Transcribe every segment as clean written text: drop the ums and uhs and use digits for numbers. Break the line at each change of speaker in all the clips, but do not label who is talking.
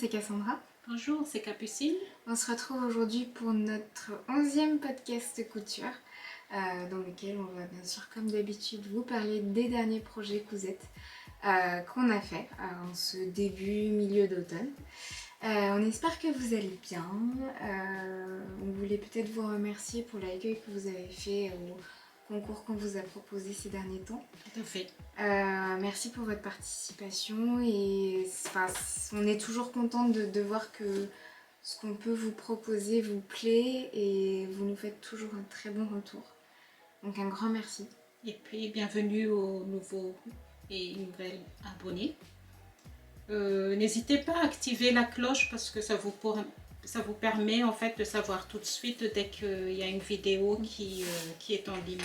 c'est Cassandra.
Bonjour, c'est Capucine.
On se retrouve aujourd'hui pour notre 11e podcast couture, dans lequel on va bien sûr, comme d'habitude, vous parler des derniers projets Cousette qu'on a fait en ce milieu d'automne. On espère que vous allez bien. On voulait peut-être vous remercier pour l'accueil que vous avez fait au concours qu'on vous a proposé ces derniers temps.
Tout à fait.
Merci pour votre participation et on est toujours contente de voir que ce qu'on peut vous proposer vous plaît et vous nous faites toujours un très bon retour. Donc un grand merci.
Et puis bienvenue aux nouveaux et nouvelles abonnés. N'hésitez pas à activer la cloche parce que ça vous permet en fait de savoir tout de suite dès qu'il y a une vidéo qui est en ligne.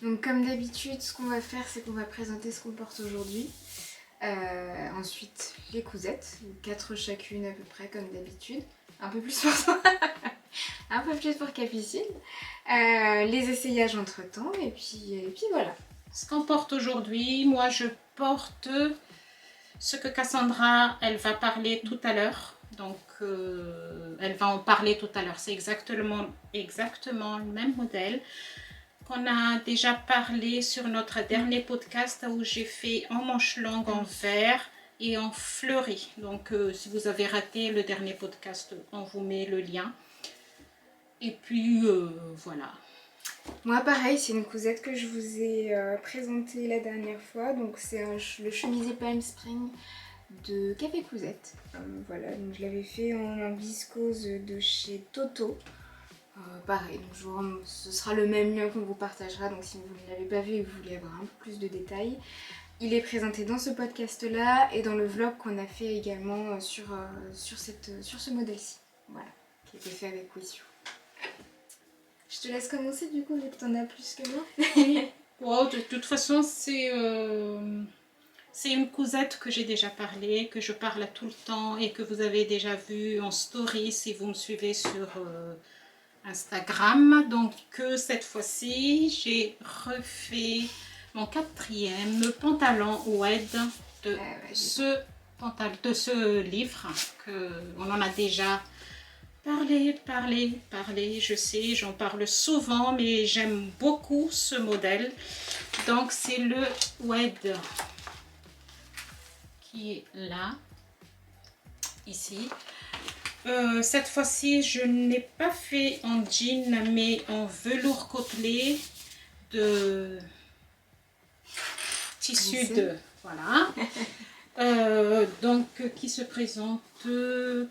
Donc comme d'habitude, ce qu'on va faire, c'est qu'on va présenter ce qu'on porte aujourd'hui. Ensuite, les cousettes, 4 chacune à peu près comme d'habitude. Un peu plus pour toi, un peu plus pour Capucine. Les essayages entre temps et puis voilà.
Ce qu'on porte aujourd'hui, moi je porte ce que Cassandra, elle va parler tout à l'heure. Donc elle va en parler tout à l'heure. C'est exactement le même modèle qu'on a déjà parlé sur notre dernier podcast où j'ai fait en manche longue en vert et en fleuri. Donc si vous avez raté le dernier podcast, on vous met le lien. Et puis voilà.
Moi pareil, c'est une cousette que je vous ai présentée la dernière fois. Donc c'est le chemisier Palm Spring de Café Cousette. Voilà, donc je l'avais fait en viscose de chez Toto. Pareil, donc ce sera le même lien qu'on vous partagera, donc si vous ne l'avez pas vu et que vous voulez avoir un peu plus de détails, il est présenté dans ce podcast là et dans le vlog qu'on a fait également sur ce modèle-ci, voilà, qui a été fait avec Wissu. Je te laisse commencer du coup, vu que t'en as plus que moi.
Wow, de toute façon, c'est une cousette que j'ai déjà parlé, que je parle tout le temps et que vous avez déjà vu en story si vous me suivez sur Instagram. Donc cette fois-ci, j'ai refait mon 4e pantalon oued de ce livre on en a déjà parlé, je sais, j'en parle souvent, mais j'aime beaucoup ce modèle. Donc c'est le oued qui est là, ici. Cette fois-ci, je n'ai pas fait en jean, mais en velours côtelé de tissu de... Voilà. Donc, qui se présente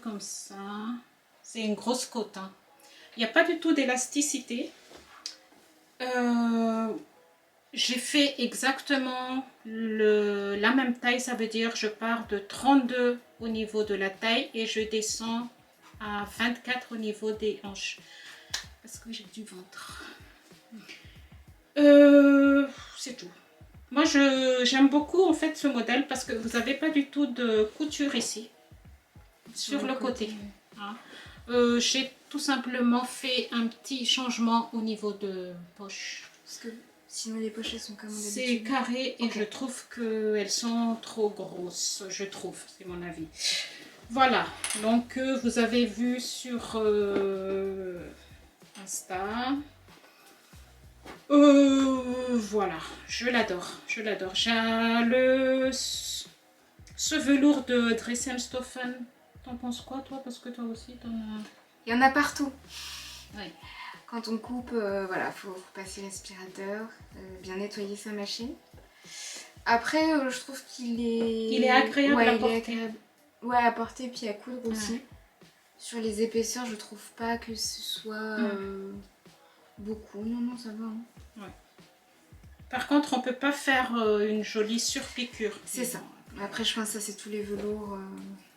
comme ça. C'est une grosse côte. Hein. Il n'y a pas du tout d'élasticité. J'ai fait exactement la même taille, ça veut dire je pars de 32 au niveau de la taille et je descends à 24 au niveau des hanches parce que j'ai du ventre. C'est tout. Moi j'aime beaucoup en fait ce modèle parce que vous n'avez pas du tout de couture ici sur le côté. Hein. J'ai tout simplement fait un petit changement au niveau de poche.
Parce que sinon les pochettes sont comme d'habitude.
C'est carré et je trouve qu'elles sont trop grosses, je trouve, c'est mon avis. Voilà, donc vous avez vu sur Insta. Voilà, je l'adore. J'ai ce velours de Dressenstoffen. T'en penses quoi toi? Parce que toi aussi t'en as...
Il y en a partout.
Oui.
Quand on coupe, voilà, faut passer l'aspirateur, bien nettoyer sa machine. Après, je trouve qu'il est...
Il est agréable à porter.
Ouais, à porter puis à coudre aussi. Ouais. Sur les épaisseurs, je trouve pas que ce soit beaucoup. Non, ça va. Hein. Ouais.
Par contre, on peut pas faire une jolie surpiqûre.
C'est ça. Après, je pense que ça, c'est tous les velours,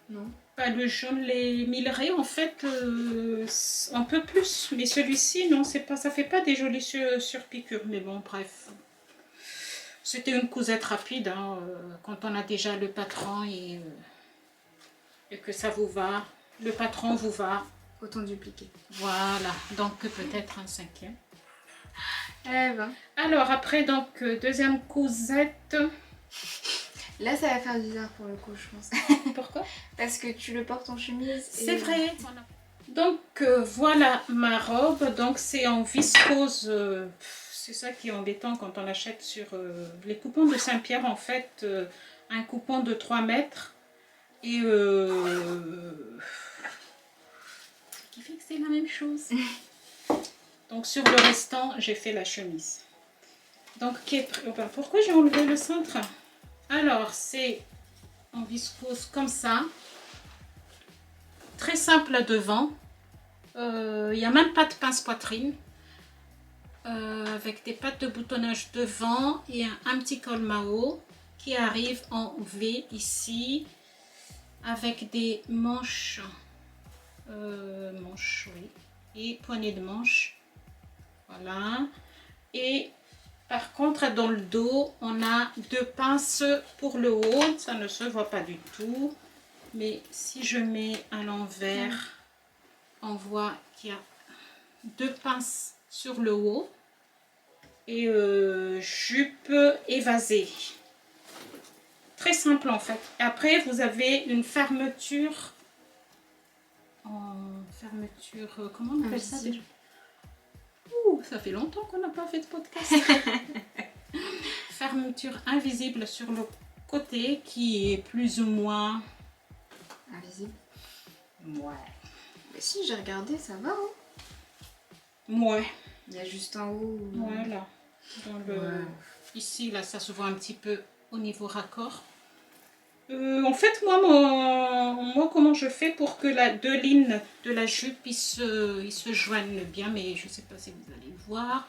non?
Le jaune, les millerais, en fait, un peu plus. Mais celui-ci, non, ça fait pas des jolies surpiqûres. Mais bon, bref. C'était une cousette rapide, hein, quand on a déjà le patron et que ça vous va. Le patron vous va.
Autant dupliquer.
Voilà, donc peut-être un 5e.
Eh ben.
Alors après, donc, deuxième cousette.
Là, ça va faire bizarre pour le coup, je pense.
Pourquoi?
Parce que tu le portes en chemise.
C'est vrai. Voilà. Donc voilà ma robe. Donc c'est en viscose. C'est ça qui est embêtant quand on achète sur les coupons de Saint-Pierre. En fait, un coupon de 3 mètres. Et ce qui fait que c'est la même chose. Donc sur le restant, j'ai fait la chemise. Donc pourquoi j'ai enlevé le centre? Alors c'est en viscose comme ça. Très simple devant. Il n'y a même pas de pince poitrine. Avec des pattes de boutonnage devant et un petit col Mao qui arrive en V ici. Avec des manches. Oui. Et poignées de manches. Voilà. Et par contre, dans le dos, on a 2 pinces pour le haut. Ça ne se voit pas du tout. Mais si je mets à l'envers, on voit qu'il y a 2 pinces sur le haut. Et jupe évasée. Très simple en fait. Après, vous avez une fermeture. Comment on appelle ça déjà? Ça fait longtemps qu'on n'a pas fait de podcast. Fermeture invisible sur le côté qui est plus ou moins
invisible.
Ouais.
Mais si, j'ai regardé, ça va.
Ouais.
Il y a juste en haut.
Voilà. Ici, là, ça se voit un petit peu au niveau raccord. En fait, moi, comment je fais pour que la 2 lignes de la jupe ils se joignent bien, mais je ne sais pas si vous allez voir.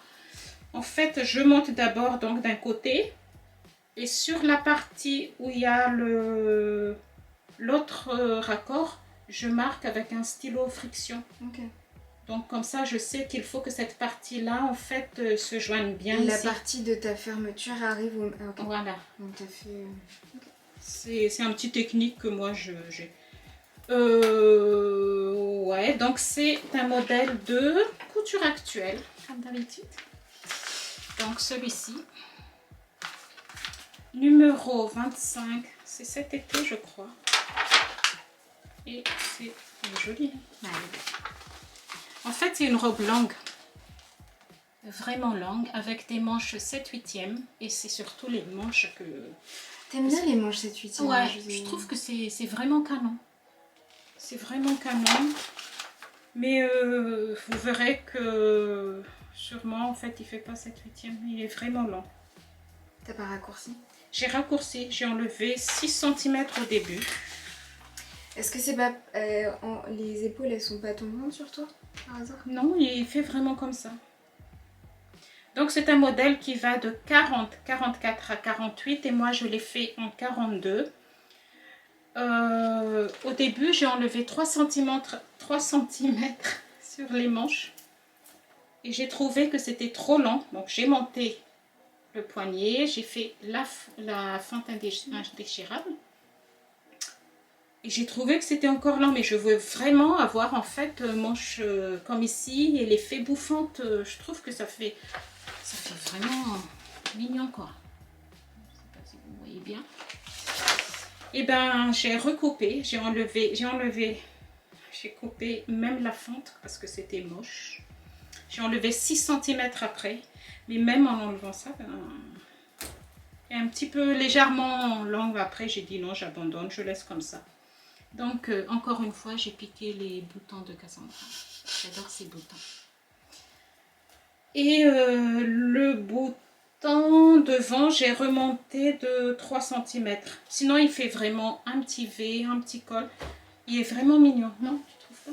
En fait, je monte d'abord donc d'un côté et sur la partie où il y a l'autre raccord, je marque avec un stylo friction.
Ok.
Donc comme ça, je sais qu'il faut que cette partie-là, en fait, se joigne bien.
Et la partie de ta fermeture arrive au...
Ah, okay. Voilà.
Donc tu as fait... Okay.
C'est un petit technique que moi j'ai. Ouais, donc c'est un modèle de couture actuelle, comme d'habitude. Donc celui-ci. Numéro 25. C'est cet été, je crois. Et c'est joli.
Ouais.
En fait, c'est une robe longue. Vraiment longue, avec des manches 7/8e. Et c'est surtout les manches que...
T'aimes bien les manches 7/8e?
Ouais, je trouve que c'est vraiment canon. C'est vraiment canon. Mais vous verrez que sûrement, en fait, il ne fait pas 7/8e. Il est vraiment long.
T'as pas raccourci?
J'ai raccourci. J'ai enlevé 6 cm au début.
Est-ce que c'est pas... les épaules, elles sont pas tombantes sur toi, par hasard?
Non, il fait vraiment comme ça. Donc c'est un modèle qui va de 44 à 48 et moi je l'ai fait en 42. Au début j'ai enlevé 3 cm sur les manches et j'ai trouvé que c'était trop long. Donc j'ai monté le poignet, j'ai fait la fente indéchirable et j'ai trouvé que c'était encore long, mais je veux vraiment avoir en fait manche comme ici et l'effet bouffante. Je trouve que ça fait vraiment mignon quoi. Je sais pas si vous voyez bien. Et ben j'ai recoupé, j'ai coupé même la fente parce que c'était moche. J'ai enlevé 6 cm après, mais même en enlevant ça, et un petit peu légèrement longue après, j'ai dit non, j'abandonne, je laisse comme ça. Donc encore une fois, j'ai piqué les boutons de Cassandra. J'adore ces boutons. Et le bouton devant, j'ai remonté de 3 cm. Sinon, il fait vraiment un petit V, un petit col. Il est vraiment mignon, non? Tu trouves pas?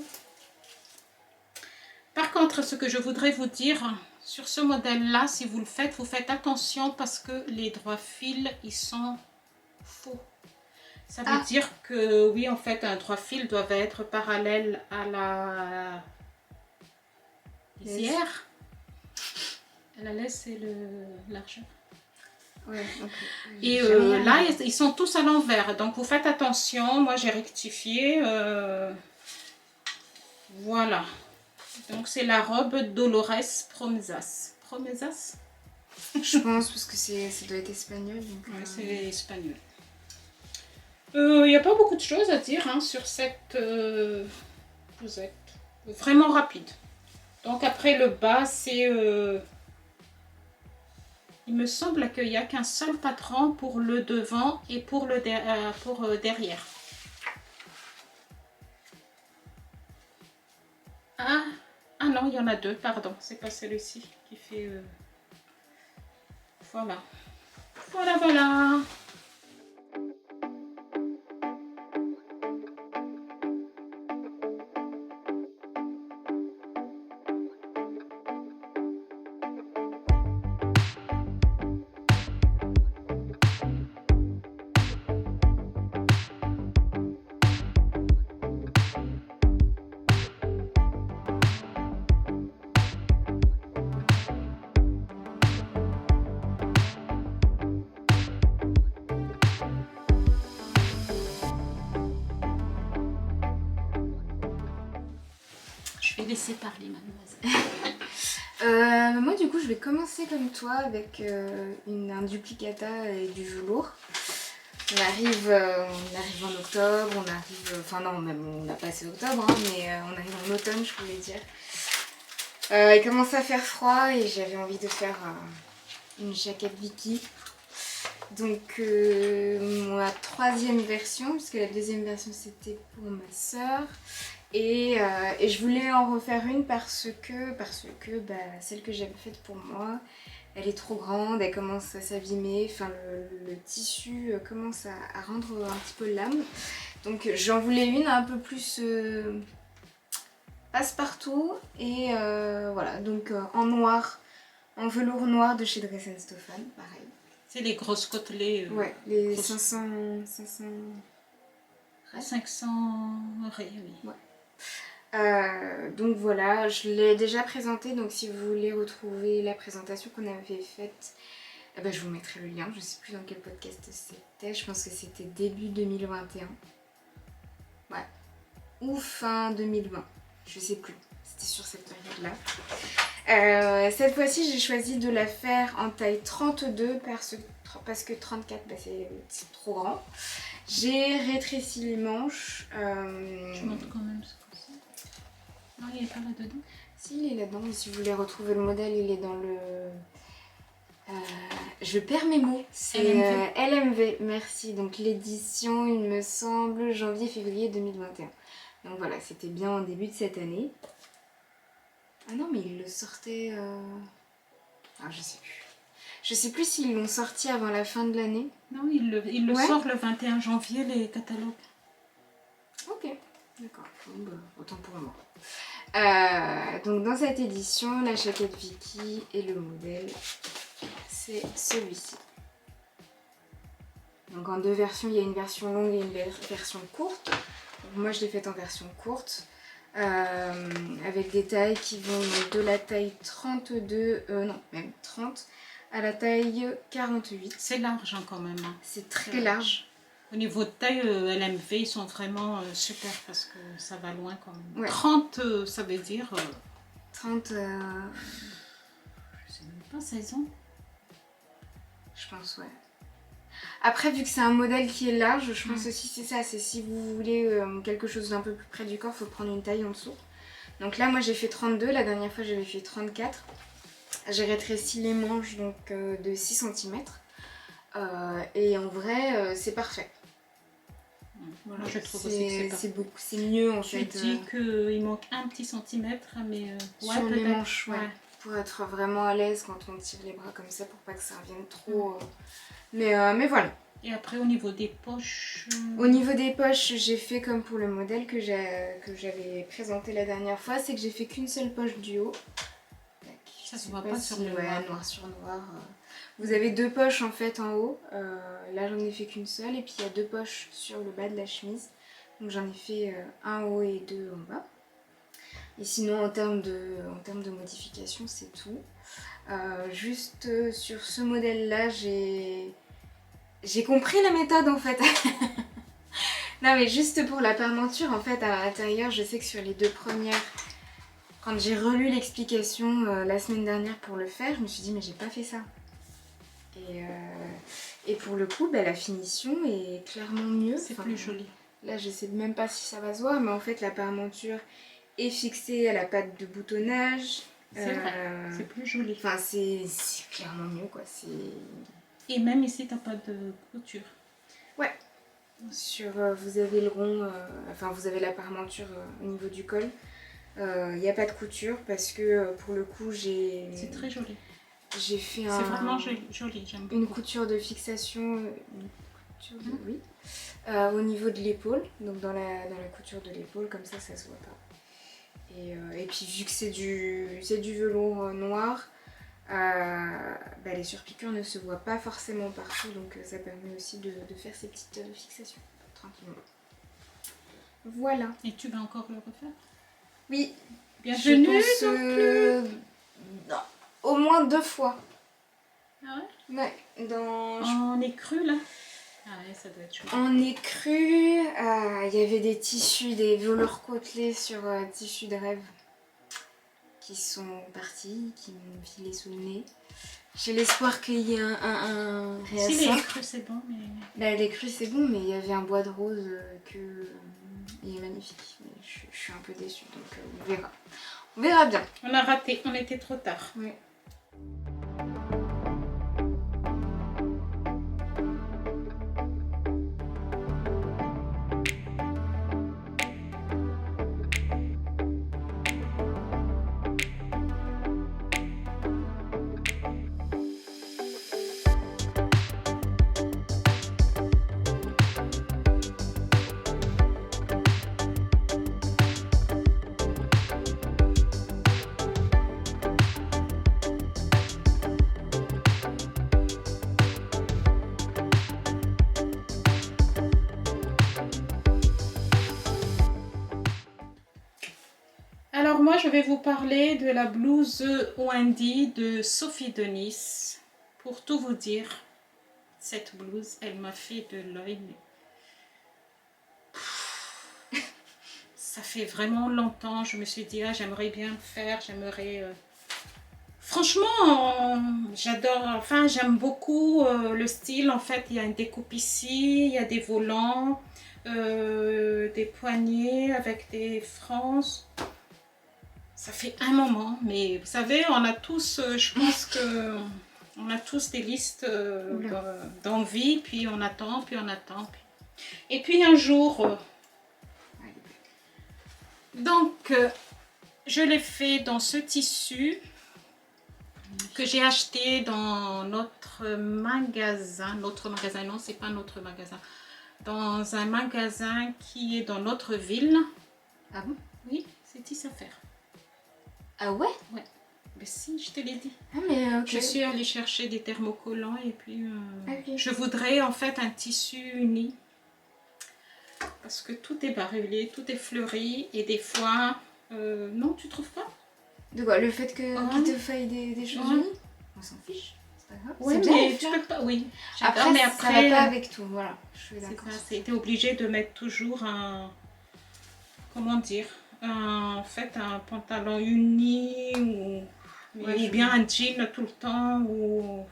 Par contre, ce que je voudrais vous dire, sur ce modèle-là, si vous le faites, vous faites attention parce que les droits fils, ils sont faux. Ça veut dire que, oui, en fait, un droit fil doit être parallèle à la lisière. La laisse et le largeur.
Ouais, okay.
Et là, ils sont tous à l'envers. Donc, vous faites attention. Moi, j'ai rectifié. Voilà. Donc, c'est la robe Dolores Promesas. Promesas?
Je pense, parce que ça doit être espagnol.
Ouais, c'est espagnol. Il n'y a pas beaucoup de choses à dire hein, sur cette blousette. Vraiment rapide. Donc après le bas, c'est... il me semble qu'il n'y a qu'un seul patron pour le devant et pour le derrière. Ah, ah non, il y en a deux, pardon. C'est pas celui-ci qui fait... Voilà. Voilà, voilà. Je vais laisser parler, mademoiselle.
Moi du coup je vais commencer comme toi avec un duplicata et du velours. On arrive en octobre, on arrive... Enfin non, même on a passé octobre, hein, mais on arrive en automne je voulais dire. Il commence à faire froid et j'avais envie de faire une jaquette Vicky. Donc ma troisième version, puisque la deuxième version c'était pour ma soeur. Et je voulais en refaire une parce que bah, celle que j'avais faite pour moi, elle est trop grande, elle commence à s'abîmer, enfin le tissu commence à rendre un petit peu l'âme. Donc j'en voulais une un peu plus passe-partout et voilà, donc en noir, en velours noir de chez Dress & Stefan, pareil.
C'est les grosses côtelets.
Ouais, les
grosses...
500
raies, oui.
Ouais. Donc voilà, je l'ai déjà présenté, donc si vous voulez retrouver la présentation qu'on avait faite, eh ben, je vous mettrai le lien, je sais plus dans quel podcast c'était, je pense que c'était début 2021. Ouais. Ou fin 2020, je sais plus, c'était sur cette période-là. Cette fois-ci, j'ai choisi de la faire en taille 32 parce que 34, bah, c'est trop grand. J'ai rétréci les manches.
Je montre quand même ce que c'est. Non, il n'est pas là-dedans.
Si, il est là-dedans, mais si vous voulez retrouver le modèle, il est dans le... je perds mes mots. C'est LMV, merci. Donc l'édition, il me semble, janvier-février 2021. Donc voilà, c'était bien en début de cette année. Ah non, mais ils le sortaient... Ah, je sais plus. Je sais plus s'ils l'ont sorti avant la fin de l'année.
Non, il le sort le 21 janvier, les catalogues.
Ok, d'accord. Bon, bah, autant pour moi. Donc dans cette édition, la jaquette Vicky et le modèle, c'est celui-ci. Donc en deux versions, il y a une version longue et une version courte. Donc moi je l'ai faite en version courte. Avec des tailles qui vont de la taille 32, non même 30 à la taille 48.
C'est large hein, quand même. Hein.
C'est très large.
Au niveau de taille, LMV, ils sont vraiment super parce que ça va loin quand même.
Ouais.
30, ça veut dire...
30...
Je sais même pas, 16 ans.
Je pense, ouais. Après, vu que c'est un modèle qui est large, je pense aussi c'est ça. C'est si vous voulez quelque chose d'un peu plus près du corps, il faut prendre une taille en dessous. Donc là, moi j'ai fait 32, la dernière fois j'avais fait 34. J'ai rétréci les manches donc de 6 cm. Et en vrai, c'est parfait.
Voilà, je trouve aussi que
c'est mieux en fait.
Tu dis qu'il manque un petit centimètre, mais
sur les manches, ouais. Pour être vraiment à l'aise quand on tire les bras comme ça, pour pas que ça revienne trop. Mais voilà.
Et après au niveau des poches...
Au niveau des poches, j'ai fait comme pour le modèle que j'avais présenté la dernière fois, c'est que j'ai fait qu'une seule poche du haut.
Ça se voit pas sur le
noir sur noir. Vous avez deux poches en fait en haut. Là j'en ai fait qu'une seule et puis il y a deux poches sur le bas de la chemise. Donc j'en ai fait un en haut et deux en bas. Et sinon en termes de modification c'est tout. Juste sur ce modèle là j'ai compris la méthode en fait. Non mais juste pour la permanture en fait à l'intérieur, je sais que sur les deux premières, quand j'ai relu l'explication la semaine dernière pour le faire, je me suis dit mais j'ai pas fait ça. Et pour le coup, bah, la finition est clairement mieux.
C'est plus joli.
Là, je sais même pas si ça va se voir, mais en fait, la parmenture est fixée à la pâte de boutonnage.
C'est vrai, c'est plus joli.
Enfin, c'est clairement mieux, quoi.
Et même ici, t'as pas de couture.
Ouais. Vous avez le rond, enfin, vous avez la parmenture au niveau du col. Il n'y a pas de couture parce que pour le coup,
c'est très joli.
J'ai fait
c'est vraiment joli, j'aime beaucoup.
Une couture de fixation, oui, au niveau de l'épaule, donc dans la couture de l'épaule, comme ça se voit pas. Et puis vu que c'est du velours noir, bah, les surpiqûres ne se voient pas forcément partout, donc ça permet aussi de faire ces petites fixations tranquillement. Voilà.
Et tu vas encore le refaire?
Oui.
Bienvenue
je pense, au moins 2 fois.
Ah ouais?
Ouais.
En écru là? Ah ouais, ça doit être chouette.
En écru, il y avait des tissus, des velours côtelés sur tissus de rêve qui sont partis, qui m'ont filé sous le nez. J'ai l'espoir qu'il y ait un réassort.
Si les crus c'est bon, mais...
Là, les crus c'est bon, mais il y avait un bois de rose il est magnifique. Mais je suis un peu déçue, donc on verra. On verra bien.
On a raté, on était trop tard.
Oui.
Alors moi je vais vous parler de la blouse Wendy de Sophie Denis. Pour tout vous dire, cette blouse, elle m'a fait de l'œil. Ça fait vraiment longtemps, je me suis dit, ah, j'aimerais bien le faire, j'aimerais... Franchement, j'adore, enfin j'aime beaucoup le style. En fait, il y a une découpe ici, il y a des volants, des poignets avec des franges. Ça fait un moment, mais vous savez, on a tous, je pense que on a tous des listes d'envie, puis on attend, puis on attend. Et puis un jour, donc je l'ai fait dans ce tissu que j'ai acheté dans notre magasin, non, c'est pas notre magasin, dans un magasin qui est dans notre ville.
Ah bon?
Oui, c'est Tissafaire.
Ah ouais?
Ouais. Mais si, je te l'ai dit.
Ah mais okay.
Je suis allée chercher des thermocollants et puis
okay.
Je voudrais en fait un tissu uni. Parce que tout est bariolé, tout est fleuri et des fois... non, tu trouves pas?
De quoi? Le fait qu'il te faille des choses unies? On s'en fiche. C'est pas grave.
Oui, mais tu peux pas... Oui.
Après, mais après, ça va pas avec tout. Voilà. Je suis d'accord.
C'était obligé de mettre toujours un... Comment dire? En fait, un pantalon uni ou bien un jean tout le temps. Ou...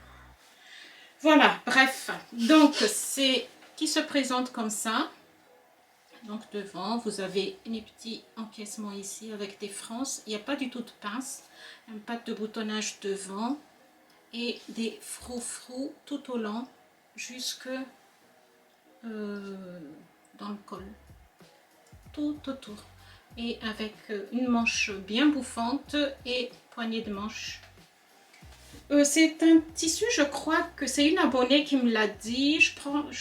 Voilà, bref. Donc, c'est qui se présente comme ça. Donc, devant, vous avez les petits encaissements ici avec des franges. Il n'y a pas du tout de pince. Une patte de boutonnage devant. Et des froufrous tout au long jusque dans le col. Tout autour. Et avec une manche bien bouffante et poignée de manche. C'est un tissu, je crois que c'est une abonnée qui me l'a dit. Je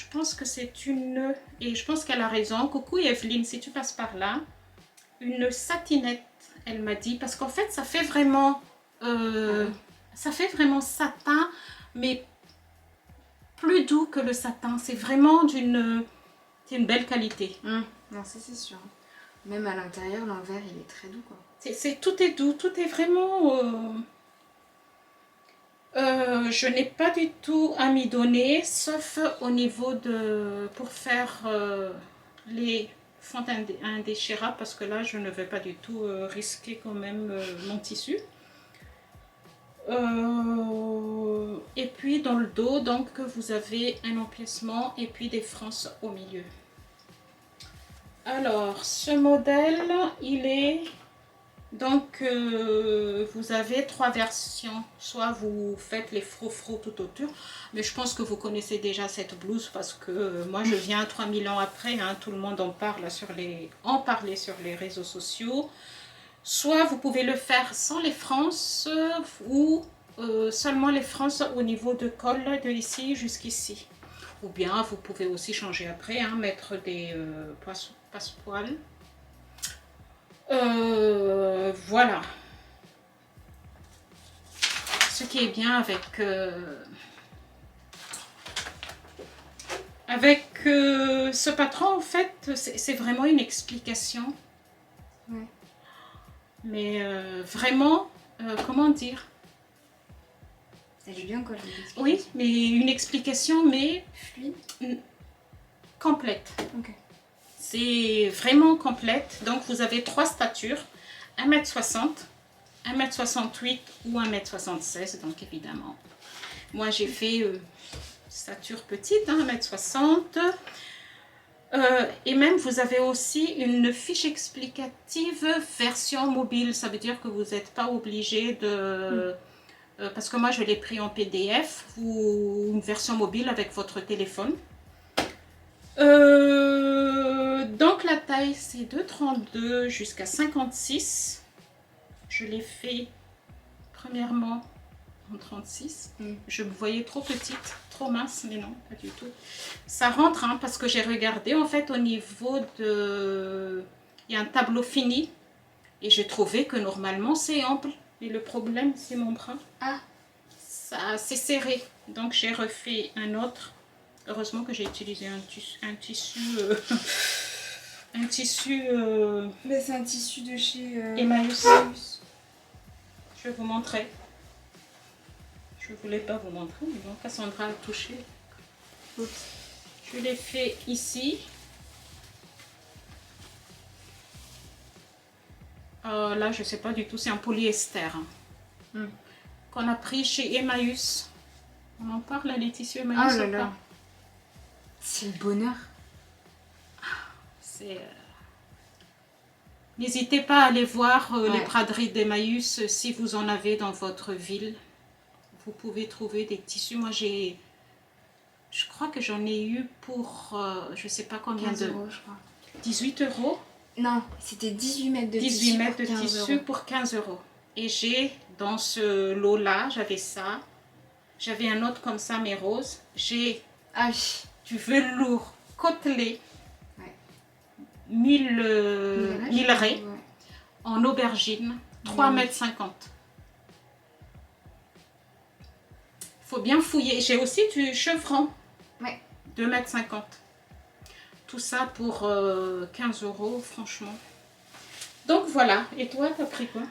pense que c'est une... Et je pense qu'elle a raison. Coucou Evelyne, si tu passes par là. Une satinette, elle m'a dit. Parce qu'en fait, ça fait vraiment... ça fait vraiment satin, mais plus doux que le satin. C'est vraiment d'une belle qualité.
Non, c'est sûr. Même à l'intérieur, l'envers, il est très doux, quoi.
Tout est doux, tout est vraiment... je n'ai pas du tout amidonné, sauf au niveau de... pour faire les fentes indéchirables, parce que là, je ne vais pas du tout risquer quand même mon tissu. Et puis dans le dos, donc vous avez un empiècement et puis des frances au milieu. Alors, ce modèle, il est... Donc, vous avez 3 versions. Soit vous faites les froufrous tout autour, mais je pense que vous connaissez déjà cette blouse parce que moi, je viens 3000 ans après. Hein, tout le monde en parle parlait sur les réseaux sociaux. Soit vous pouvez le faire sans les frances ou seulement les frances au niveau de col de ici jusqu'ici. Ou bien vous pouvez aussi changer après, hein, mettre des passepoils. Voilà. Ce qui est bien avec ce patron, en fait, c'est vraiment une explication.
Ouais.
Mais vraiment, comment dire?
Ça joue bien quoi, je l'explique.
Oui, mais une explication, mais
Fluide.
Complète.
Ok.
C'est vraiment complète. Donc, vous avez 3 statures, 1m60, 1m68 ou 1m76. Donc, évidemment, moi, j'ai fait stature petite, hein, 1m60. Et même, vous avez aussi une fiche explicative version mobile. Ça veut dire que vous n'êtes pas obligé de... parce que moi, je l'ai pris en PDF ou une version mobile avec votre téléphone. Donc, la taille, c'est de 32 jusqu'à 56. Je l'ai fait, premièrement, en 36. Je me voyais trop petite, trop mince, mais non, pas du tout. Ça rentre, hein, parce que j'ai regardé, en fait, au niveau de... Il y a un tableau fini, et j'ai trouvé que normalement, c'est ample. Et le problème, c'est mon bras.
Ah.
Ça, c'est serré. Donc, j'ai refait un autre. Heureusement que j'ai utilisé un tissu... un tissu...
Mais c'est un tissu de chez...
Emmaüs. Je vais vous montrer. Je ne voulais pas vous montrer, mais bon, Cassandra a touché.
Oups.
Je l'ai fait ici. Là, je ne sais pas du tout, c'est un polyester. Qu'on a pris chez Emmaüs. On en parle, les tissus Emmaüs.
Oh là là. C'est le bonheur.
C'est... N'hésitez pas à aller voir les braderies d'Emmaüs si vous en avez dans votre ville. Vous pouvez trouver des tissus. Moi, je crois que j'en ai eu pour, je ne sais pas combien
15 euros, je crois.
18 euros.
Non, c'était 18 mètres de
18
tissu
mètres
pour
de
15
tissu
euros.
pour 15 euros. Et j'ai, dans ce lot-là, j'avais ça. J'avais un autre comme ça, mais rose. J'ai du velours côtelé. 1000 raies en aubergine, 3,50 m. Il faut bien fouiller. J'ai aussi du chevron, 2,50 m. Tout ça pour 15 euros, franchement. Donc voilà. Et toi, t'as pris quoi?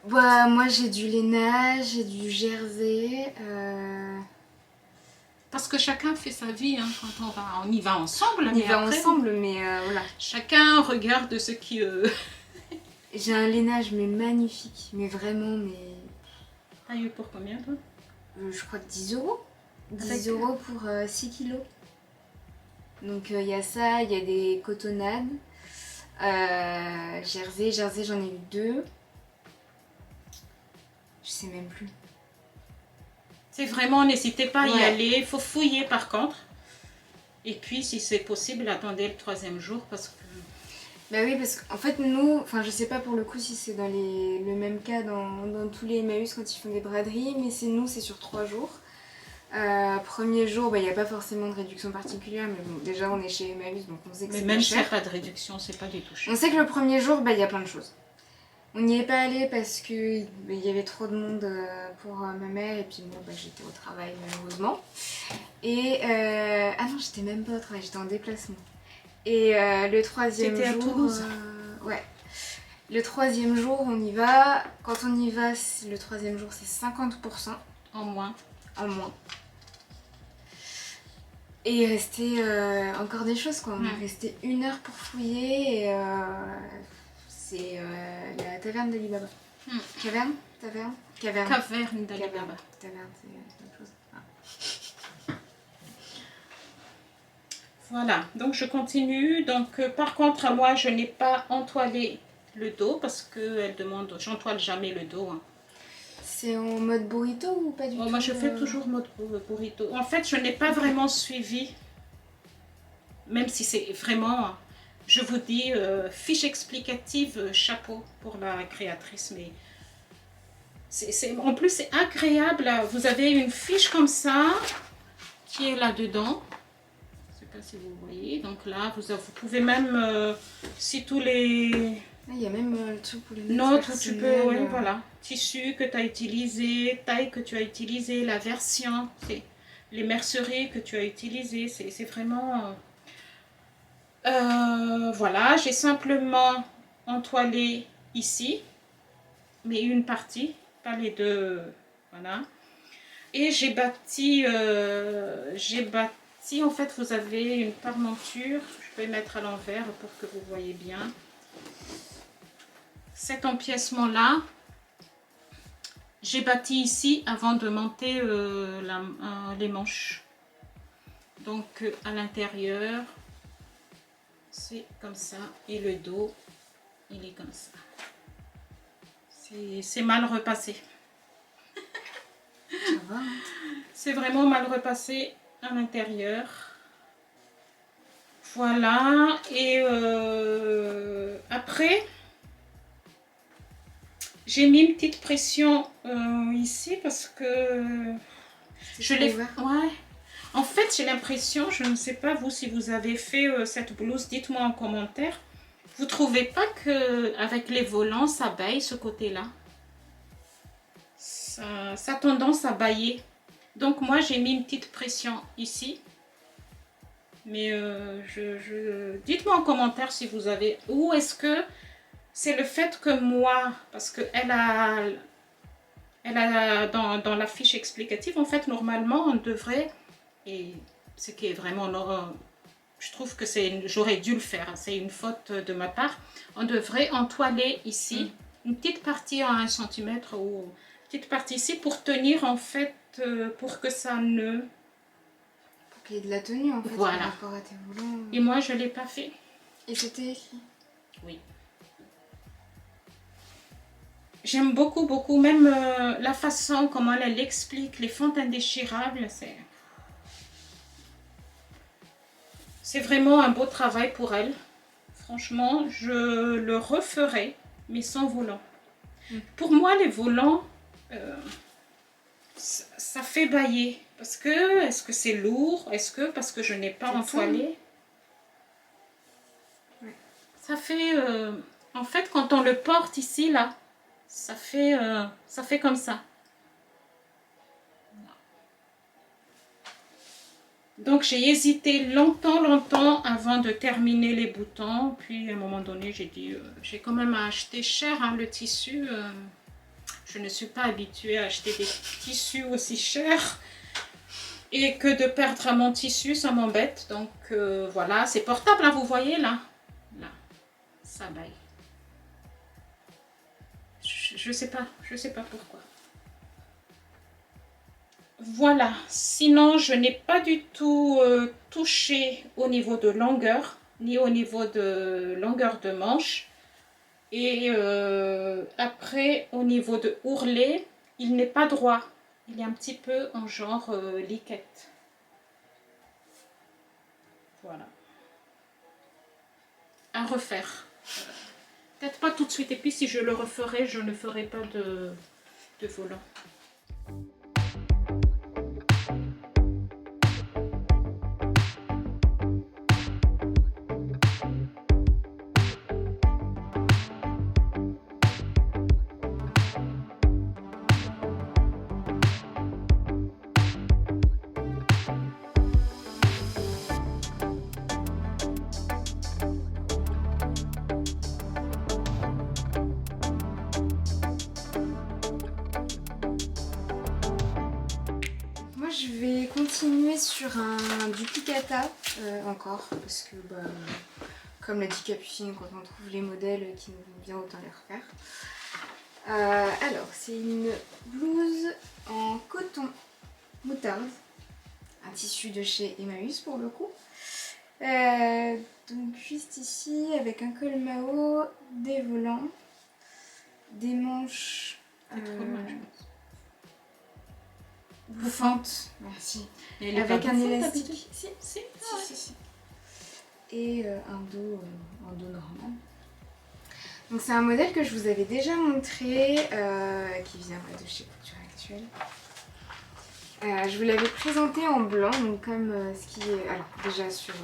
Bah, moi, j'ai du Léna, j'ai du Jersey.
Parce que chacun fait sa vie, hein, quand on y va ensemble.
On y va ensemble, mais voilà.
Chacun regarde ce qui...
J'ai un lainage, mais magnifique. Mais vraiment, mais...
T'as eu pour combien, toi?
Je crois que 10 euros. 10 euros pour 6 kilos. Donc, il y a ça, il y a des cotonnades. Jersey, j'en ai eu 2. Je sais même plus.
C'est vraiment, n'hésitez pas à y aller. Il faut fouiller par contre. Et puis, si c'est possible, attendez le 3e jour parce que...
Bah oui, parce qu'en fait, nous, enfin, je sais pas pour le coup si c'est dans le même cas dans tous les Emmaüs quand ils font des braderies, mais c'est sur 3 jours. Premier jour, il n'y a pas forcément de réduction particulière, mais bon, déjà on est chez Emmaüs, donc on sait que c'est pas cher.
Mais même s'il n'y a pas de réduction, c'est pas du tout cher.
On sait que le premier jour, il y a plein de choses. On n'y est pas allé parce qu'il y avait trop de monde pour ma mère et puis moi j'étais au travail malheureusement. Et ah non, j'étais même pas au travail, j'étais en déplacement. Et le 3e jour...
T'étais à Toulouse.
Ouais. Le 3e jour, on y va. Quand on y va, le 3e jour, c'est 50%.
En moins.
En moins. Et il restait encore des choses quoi. On est resté 1 heure pour fouiller et... c'est la taverne d'Alibaba. Caverne? Taverne. Caverne.
Caverne d'Ali Baba.
Taverne, c'est la même chose. Ah.
Voilà, donc je continue. Donc par contre, moi, je n'ai pas entoilé le dos parce qu'elle demande, j'entoile jamais le dos. Hein.
C'est en mode burrito ou pas du tout?
Moi, je fais toujours mode burrito. En fait, je n'ai pas vraiment suivi, même si c'est vraiment, je vous dis, fiche explicative, chapeau pour la créatrice. Mais en plus, c'est agréable. Vous avez une fiche comme ça qui est là-dedans. Je ne sais pas si vous voyez. Donc là, vous pouvez même, si tous les...
Ah, il y a même le truc pour les
notes où tu peux, oui, voilà. Tissu que tu as utilisé, taille que tu as utilisé, la version, les merceries que tu as utilisées. C'est vraiment... voilà, j'ai simplement entoilé ici, mais une partie, pas les deux, voilà. Et j'ai bâti, en fait, vous avez une parmenture, je vais mettre à l'envers pour que vous voyez bien. Cet empiècement-là, j'ai bâti ici avant de monter les manches. Donc à l'intérieur, c'est comme ça. Et le dos, il est comme ça. C'est mal repassé.
Ça va, hein.
C'est vraiment mal repassé à l'intérieur. Voilà. Et après... j'ai mis une petite pression ici parce que je l'ai... Ouais. En fait, j'ai l'impression, je ne sais pas vous si vous avez fait cette blouse, dites-moi en commentaire. Vous ne trouvez pas qu'avec les volants, ça baille ce côté-là? Ça a tendance à bailler. Donc moi, j'ai mis une petite pression ici. Mais dites-moi en commentaire si vous avez... Ou est-ce que... c'est le fait que moi, parce qu'elle a dans la fiche explicative, en fait, normalement, on devrait, et ce qui est vraiment, je trouve que j'aurais dû le faire, c'est une faute de ma part, on devrait entoiler ici, une petite partie à 1 cm ou une petite partie ici pour tenir, en fait, pour que ça ne...
Pour qu'il y ait de la tenue, en fait,
voilà.
par rapport à tes volants.
Et moi, je ne l'ai pas fait.
Et c'était écrit?
Oui. J'aime beaucoup, beaucoup, même la façon comment elle explique les fentes indéchirables, c'est vraiment un beau travail pour elle. Franchement, je le referai, mais sans volant. Pour moi, les volants, ça fait bailler. Parce que, est-ce que c'est lourd? Est-ce que parce que je n'ai pas entoilé?
Ouais.
Ça fait, en fait, quand on le porte ici, là, ça fait comme ça. Donc j'ai hésité longtemps avant de terminer les boutons. Puis à un moment donné, j'ai dit, j'ai quand même acheté cher hein, le tissu. Je ne suis pas habituée à acheter des tissus aussi chers. Et que de perdre mon tissu, ça m'embête. Donc voilà, c'est portable, hein, vous voyez là. Là, ça baille. Je sais pas pourquoi. Voilà, sinon je n'ai pas du tout touché au niveau de longueur, ni au niveau de longueur de manche. Et après, au niveau de ourlet, il n'est pas droit. Il est un petit peu en genre liquette. Voilà. À refaire. Peut-être pas tout de suite. Et puis si je le referai, je ne ferai pas de volant.
Je vais continuer sur un duplicata encore parce que comme l'a dit Capucine, quand on trouve les modèles qui nous vont bien, autant les refaire. Alors, c'est une blouse en coton moutarde, un tissu de chez Emmaüs pour le coup. Donc juste ici avec un col Mao, des volants, des manches bouffantes, merci,
Mais elle est
avec
pas
un
bouffante,
élastique.
Si.
Et un dos normal. Donc c'est un modèle que je vous avais déjà montré, qui vient de chez Couture Actuelle. Je vous l'avais présenté en blanc, donc comme ce qui est... Alors déjà sur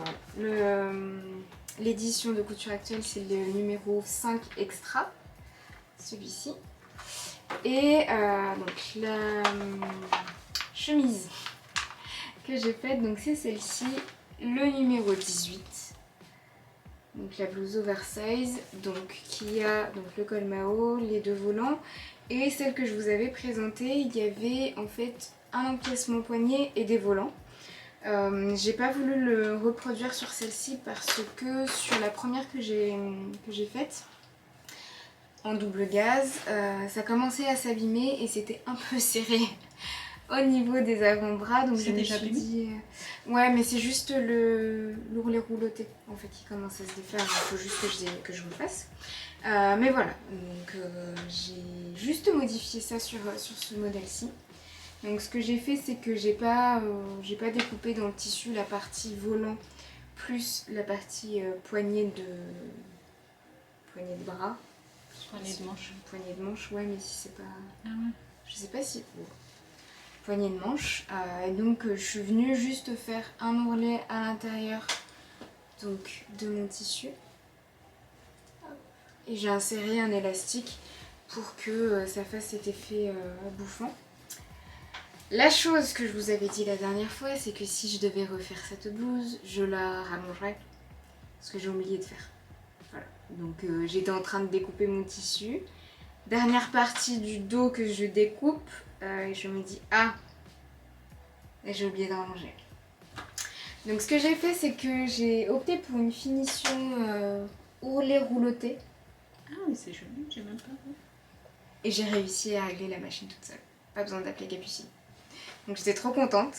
l'édition de Couture Actuelle, c'est le numéro 5 extra, celui-ci. Et donc la chemise que j'ai faite, donc c'est celle-ci, le numéro 18. Donc la blouse oversize, donc qui a donc le col Mao, les deux volants. Et celle que je vous avais présentée, il y avait en fait un empiècement poignet et des volants. J'ai pas voulu le reproduire sur celle-ci parce que sur la première que j'ai faite, en double gaze, ça commençait à s'abîmer et c'était un peu serré au niveau des avant-bras. Donc je me suis dit... Ouais, mais c'est juste l'ourlet rouloté en fait qui commence à se défaire. Il faut juste que je vous le fasse. Mais voilà, donc j'ai juste modifié ça sur ce modèle-ci. Donc ce que j'ai fait, c'est que j'ai pas découpé dans le tissu la partie volant plus la partie poignée de bras.
Poignée de manche.
Poignée de manche, ouais, mais si c'est pas...
Ah ouais.
Je sais pas si... Bon. Poignée de manche. Et donc je suis venue juste faire un ourlet à l'intérieur donc de mon tissu. Et j'ai inséré un élastique pour que ça fasse cet effet bouffant. La chose que je vous avais dit la dernière fois, c'est que si je devais refaire cette blouse, je la rallongerais. Ce que j'ai oublié de faire. Voilà. Donc j'étais en train de découper mon tissu. Dernière partie du dos que je découpe. Et je me dis, ah, j'ai oublié de rallonger. Donc ce que j'ai fait, c'est que j'ai opté pour une finition ourlet rouloté.
Ah oui, c'est joli, j'ai même pas vu.
Et j'ai réussi à régler la machine toute seule. Pas besoin d'appeler Capucine. Donc j'étais trop contente.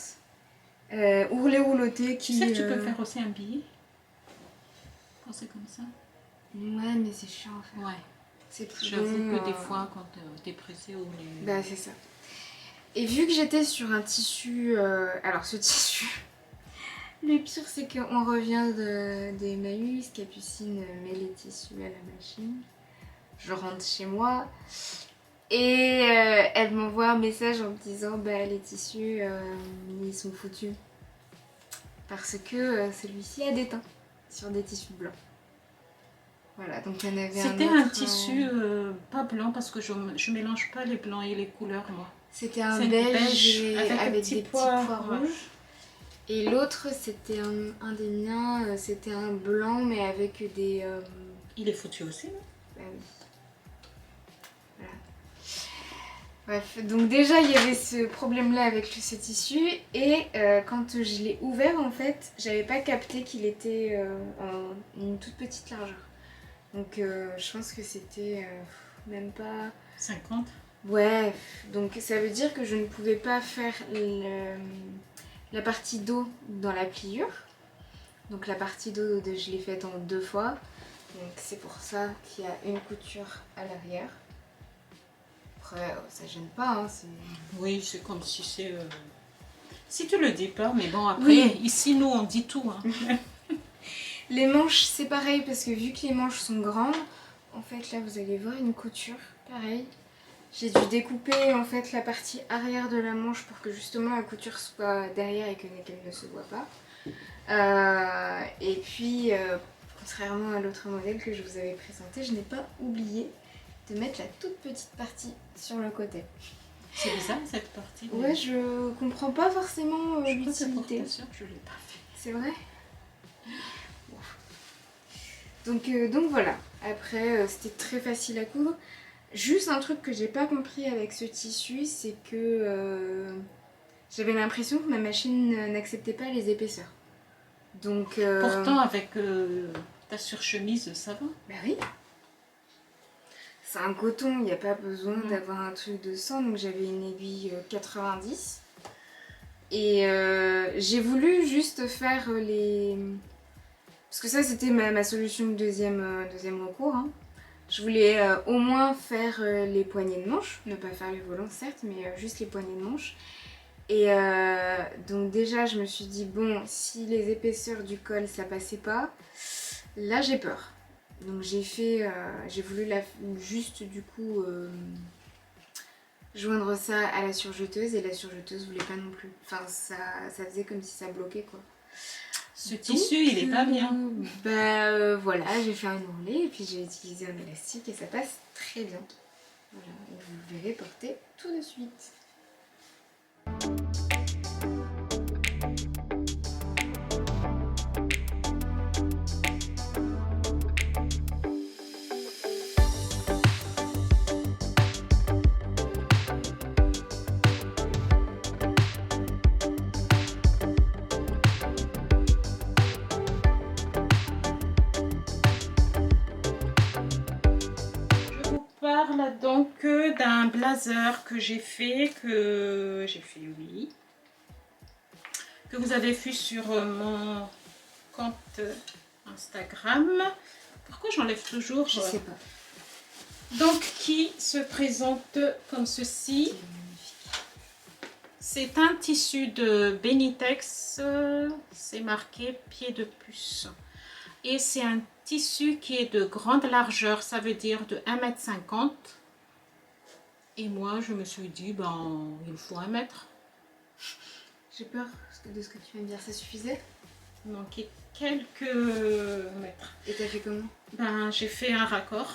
Ourlet rouloté qui...
Tu sais que tu peux faire aussi un billet quand c'est comme ça.
Ouais, mais c'est chiant en fait.
Ouais.
C'est plus
J'avoue
bon,
que des fois, quand t'es pressé ou les...
Bah c'est ça. Et vu que j'étais sur un tissu... Alors ce tissu... Le pire c'est qu'on revient des Emmaüs, Capucine met les tissus à la machine. Je rentre chez moi et elle m'envoie un message en me disant bah les tissus ils sont foutus. Parce que celui-ci a des teints sur des tissus blancs. Voilà, donc il y en avait un autre...
C'était un tissu pas blanc parce que je mélange pas les blancs et les couleurs moi.
C'était un beige avec des petits pois
ouais.
rouges. Et l'autre, c'était un des miens, c'était un blanc mais avec des...
Il est foutu aussi, non?
Bah oui. Voilà. Bref, donc déjà il y avait ce problème-là avec ce tissu et quand je l'ai ouvert en fait, j'avais pas capté qu'il était en une toute petite largeur. Donc je pense que c'était même pas...
50.
Ouais, donc ça veut dire que je ne pouvais pas faire la partie dos dans la pliure. Donc la partie dos, je l'ai faite en 2 fois. Donc c'est pour ça qu'il y a une couture à l'arrière. Après, ça gêne pas, hein, c'est...
Oui, c'est comme si c'est... Si tu le dis pas, mais bon, après,
oui.
Ici, nous, on dit tout. Hein.
Les manches, c'est pareil, parce que vu que les manches sont grandes, en fait, là, vous allez voir une couture, pareil. J'ai dû découper, en fait, la partie arrière de la manche pour que, justement, la couture soit derrière et qu'elle ne se voit pas. Et puis, contrairement à l'autre modèle que je vous avais présenté, je n'ai pas oublié de mettre la toute petite partie sur le côté.
C'est bizarre cette partie.
Ouais, je comprends pas forcément l'utilité.
Je ne suis sûre que je l'ai pas fait.
C'est vrai. Donc voilà. Après, c'était très facile à coudre. Juste un truc que j'ai pas compris avec ce tissu, c'est que j'avais l'impression que ma machine n'acceptait pas les épaisseurs. Donc,
pourtant, avec ta surchemise, ça va.
Bah oui. c'est un coton, il n'y a pas besoin d'avoir un truc de 100, donc j'avais une aiguille 90. Et j'ai voulu juste faire les... Parce que ça c'était ma solution de deuxième recours. Hein. Je voulais au moins faire les poignées de manche, ne pas faire les volants certes, mais juste les poignées de manche. Et donc déjà je me suis dit bon, si les épaisseurs du col ça passait pas, là j'ai peur. Donc j'ai voulu juste du coup joindre ça à la surjeteuse et la surjeteuse voulait pas non plus. Enfin ça faisait comme si ça bloquait quoi.
Ce tissu il est pas bien.
Voilà, j'ai fait un ourlet et puis j'ai utilisé un élastique et ça passe très bien. Voilà, et vous le verrez porter tout de suite.
Donc d'un blazer que j'ai fait, oui, que vous avez vu sur mon compte Instagram. Pourquoi j'enlève toujours?
Je sais pas.
Donc qui se présente comme ceci. C'est un tissu de Benitex, c'est marqué pied de puce. Et c'est un tissu qui est de grande largeur, ça veut dire de 1,50 m. Et moi, je me suis dit, ben, il faut 1 mètre.
J'ai peur de ce que tu viens de dire, ça suffisait?
Il manquait quelques mètres.
Et t'as fait comment?
Ben, j'ai fait un raccord.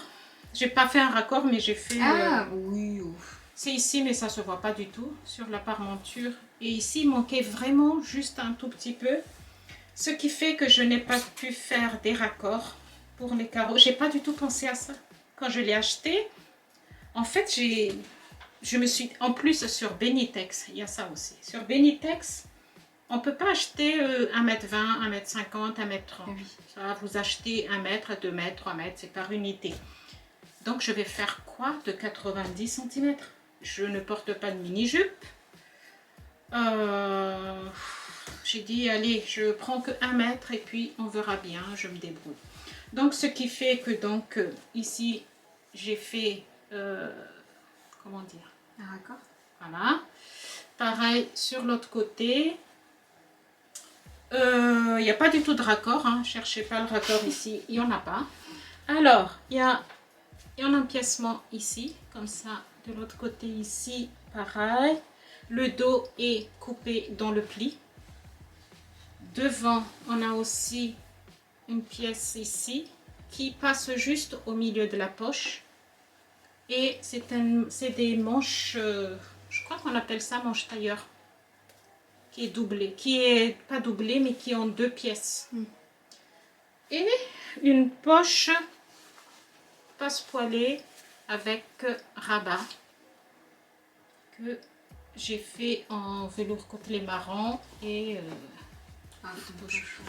J'ai pas fait un raccord, mais j'ai fait...
Ah, oui.
C'est ici, mais ça se voit pas du tout sur la parmenture. Et ici, il manquait vraiment juste un tout petit peu. Ce qui fait que je n'ai pas pu faire des raccords pour les carreaux. J'ai pas du tout pensé à ça. Quand je l'ai acheté, en fait, je me suis... En plus, sur Benitex, il y a ça aussi. Sur Benitex, on ne peut pas acheter 1,20 m, 1,50 m, 1,30 m.
Oui.
Ça, vous achetez 1 mètre, 2 mètres, 3 mètres, c'est par unité. Donc, je vais faire quoi de 90 cm? Je ne porte pas de mini-jupe. J'ai dit, allez, je prends que 1 mètre et puis on verra bien, je me débrouille. Donc, ce qui fait que, donc, ici, j'ai fait, comment dire?
Un raccord.
Voilà. Pareil, sur l'autre côté, il n'y a pas du tout de raccord, hein. Cherchez pas le raccord ici, il n'y en a pas. Alors, il y a un empiècement ici, comme ça, de l'autre côté ici, pareil. Le dos est coupé dans le pli. Devant, on a aussi une pièce ici qui passe juste au milieu de la poche. Et c'est des manches, je crois qu'on appelle ça manche tailleur, qui est doublée, qui est pas doublée, mais qui est en 2 pièces. Et une poche passe-poilée avec rabat que j'ai fait en velours côtelé marron et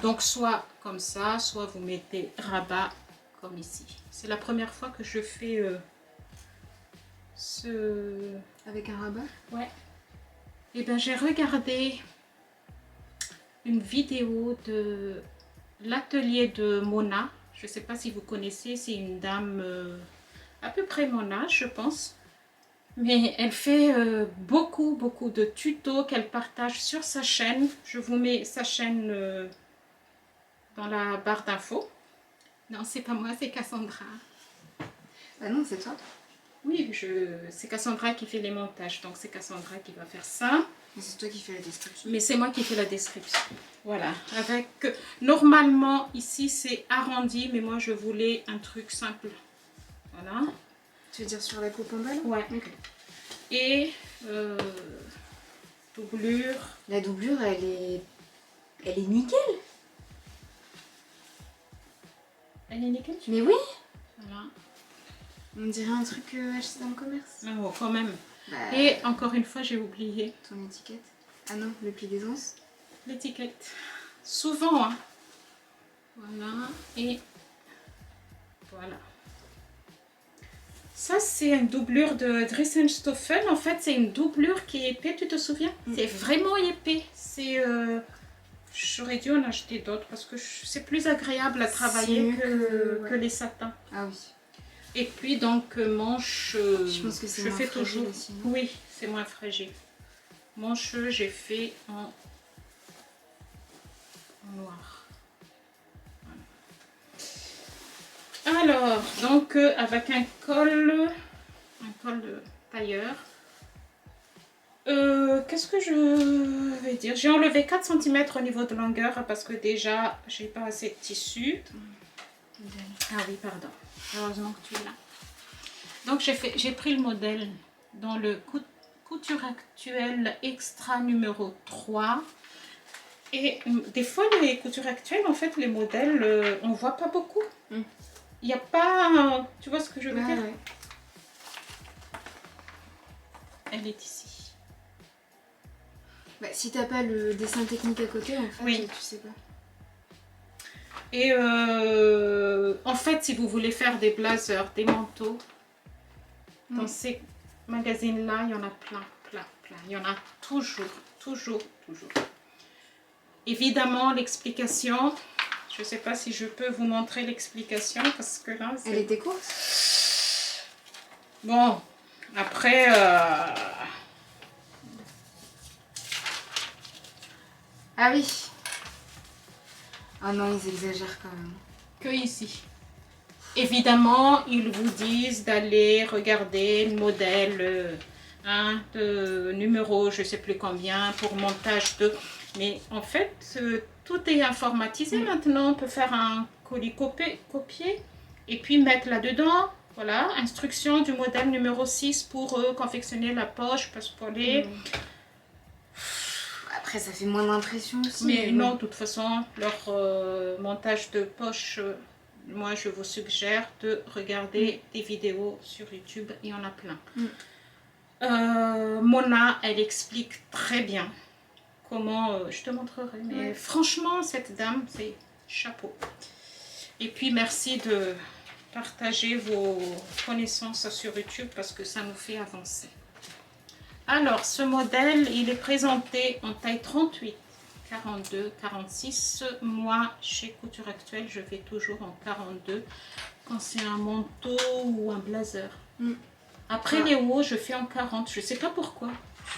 donc soit comme ça, soit vous mettez rabat comme ici. C'est la première fois que je fais
avec un rabat.
Ouais. Et ben j'ai regardé une vidéo de l'atelier de Mona. Je ne sais pas si vous connaissez, c'est une dame à peu près mon âge, je pense. Mais elle fait beaucoup de tutos qu'elle partage sur sa chaîne. Je vous mets sa chaîne dans la barre d'infos. Non, c'est pas moi, c'est Cassandra.
Ah non, c'est toi.
Oui, c'est Cassandra qui fait les montages, donc c'est Cassandra qui va faire ça.
Mais c'est toi qui fais la description.
Mais c'est moi qui fais la description. Voilà, avec... Normalement, ici, c'est arrondi, mais moi, je voulais un truc simple. Voilà.
Tu veux dire sur la coupe en balle?
Ouais.
Okay.
Et doublure.
La doublure, elle est nickel.
Elle est nickel?
Mais oui.
Voilà.
On dirait un truc acheté dans le commerce.
Oh, quand même.
Bah,
et encore une fois, j'ai oublié.
Ton étiquette. Ah non, le pli d'aisance.
L'étiquette. Souvent, hein. Voilà. Et voilà. Ça, c'est une doublure de Dries & Stoffel. En fait, c'est une doublure qui est épais, tu te souviens? C'est vraiment épais. C'est... J'aurais dû en acheter d'autres parce que c'est plus agréable à travailler que les satins.
Ah oui.
Et puis, donc, manche...
je pense que c'est moins
fais
fragile
toujours
aussi.
Oui, c'est moins fragile. Manche, j'ai fait en noir. Voilà. Alors, donc, avec un col de tailleur. Qu'est-ce que je vais dire? J'ai enlevé 4 cm au niveau de longueur parce que déjà, j'ai pas assez de tissu. Ah oui, pardon. Heureusement que tu l'as. Donc, j'ai pris le modèle dans le Couture Actuelle Extra numéro 3. Et des fois, les coutures actuelles, en fait, les modèles, on voit pas beaucoup. Il n'y a pas... tu vois ce que je veux dire?
Ouais.
Elle est ici.
Bah, si t'as pas le dessin technique à côté, en fait,
oui.
Tu sais pas.
Et en fait, si vous voulez faire des blazers, des manteaux, dans ces magazines-là, il y en a plein. Il y en a toujours. Évidemment, l'explication, je ne sais pas si je peux vous montrer l'explication parce que là...
Elle était courte?
Bon, après...
Ah oui. Ah non, ils exagèrent quand même.
Que ici. Évidemment, ils vous disent d'aller regarder le modèle de numéro, je ne sais plus combien, pour montage de... Mais en fait, tout est informatisé maintenant. On peut faire un colis copier et puis mettre là-dedans, voilà, instruction du modèle numéro 6 pour confectionner la poche, passepolet.
Après, ça fait moins d'impression aussi.
Mais non, de toute façon, leur montage de poche... moi, je vous suggère de regarder des vidéos sur YouTube. Il y en a plein. Mona, elle explique très bien comment... je te montrerai. Mais franchement, cette dame, c'est chapeau. Et puis, merci de partager vos connaissances sur YouTube parce que ça nous fait avancer. Alors, ce modèle, il est présenté en taille 38. 42, 46. Moi, chez Couture Actuelle, je fais toujours en 42 quand c'est un manteau ou un blazer. Après les hauts, je fais en 40. Je sais pas pourquoi.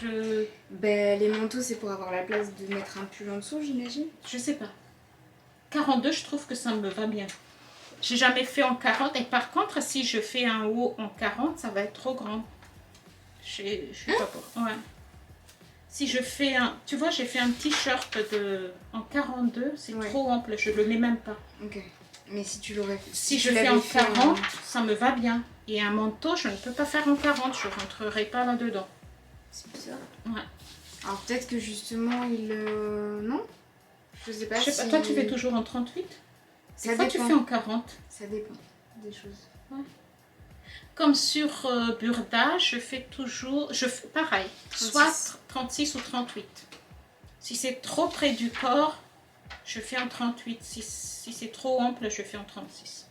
Ben, les manteaux, c'est pour avoir la place de mettre un pull en dessous, j'imagine.
Je sais pas. 42, je trouve que ça me va bien. J'ai jamais fait en 40. Et par contre, si je fais un haut en 40, ça va être trop grand. Je sais pas pourquoi. Ouais. Si je fais un... Tu vois, j'ai fait un t-shirt en 42, c'est trop ample, je le mets même pas.
Ok. Mais si tu l'aurais fait...
Si je fais en 40, ça me va bien. Et un manteau, je ne peux pas faire en 40, je rentrerai pas là-dedans.
C'est bizarre.
Ouais.
Alors peut-être que justement, il... Non? Je sais pas si...
Toi, tu fais toujours en 38?
Ça
dépend. Tu fais en 40?
Ça dépend des choses.
Ouais. Comme sur Burda, je fais toujours, pareil, 36. Soit 36 ou 38. Si c'est trop près du corps, je fais en 38. Si c'est trop ample, je fais en 36.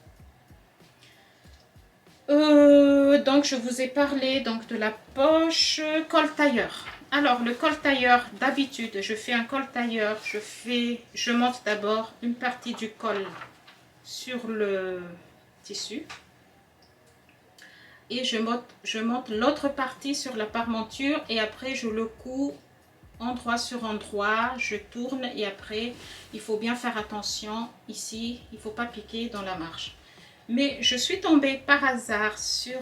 Donc, je vous ai parlé donc, de la poche col tailleur. Alors, le col tailleur, d'habitude, je fais un col tailleur. Je monte d'abord une partie du col sur le tissu. Et je monte l'autre partie sur la parmenture et après je le couds endroit sur endroit, je tourne et après il faut bien faire attention ici, il ne faut pas piquer dans la marge. Mais je suis tombée par hasard sur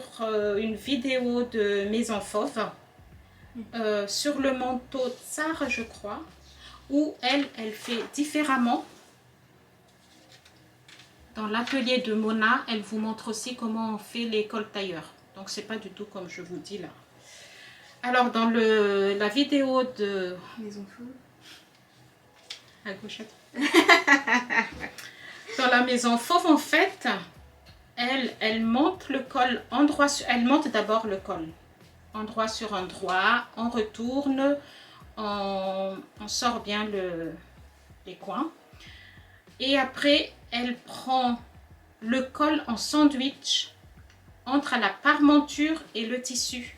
une vidéo de Maison Fauve sur le manteau Tsar je crois, où elle fait différemment. Dans l'atelier de Mona, elle vous montre aussi comment on fait les cols tailleurs. Donc, c'est pas du tout comme je vous dis là. Alors, dans la vidéo de...
Maison Fauve.
À gauche. Dans la Maison Fauve, en fait, elle monte le col endroit sur... Elle monte d'abord le col. Endroit sur endroit. On retourne. On sort bien les coins. Et après, elle prend le col en sandwich entre la parmenture et le tissu.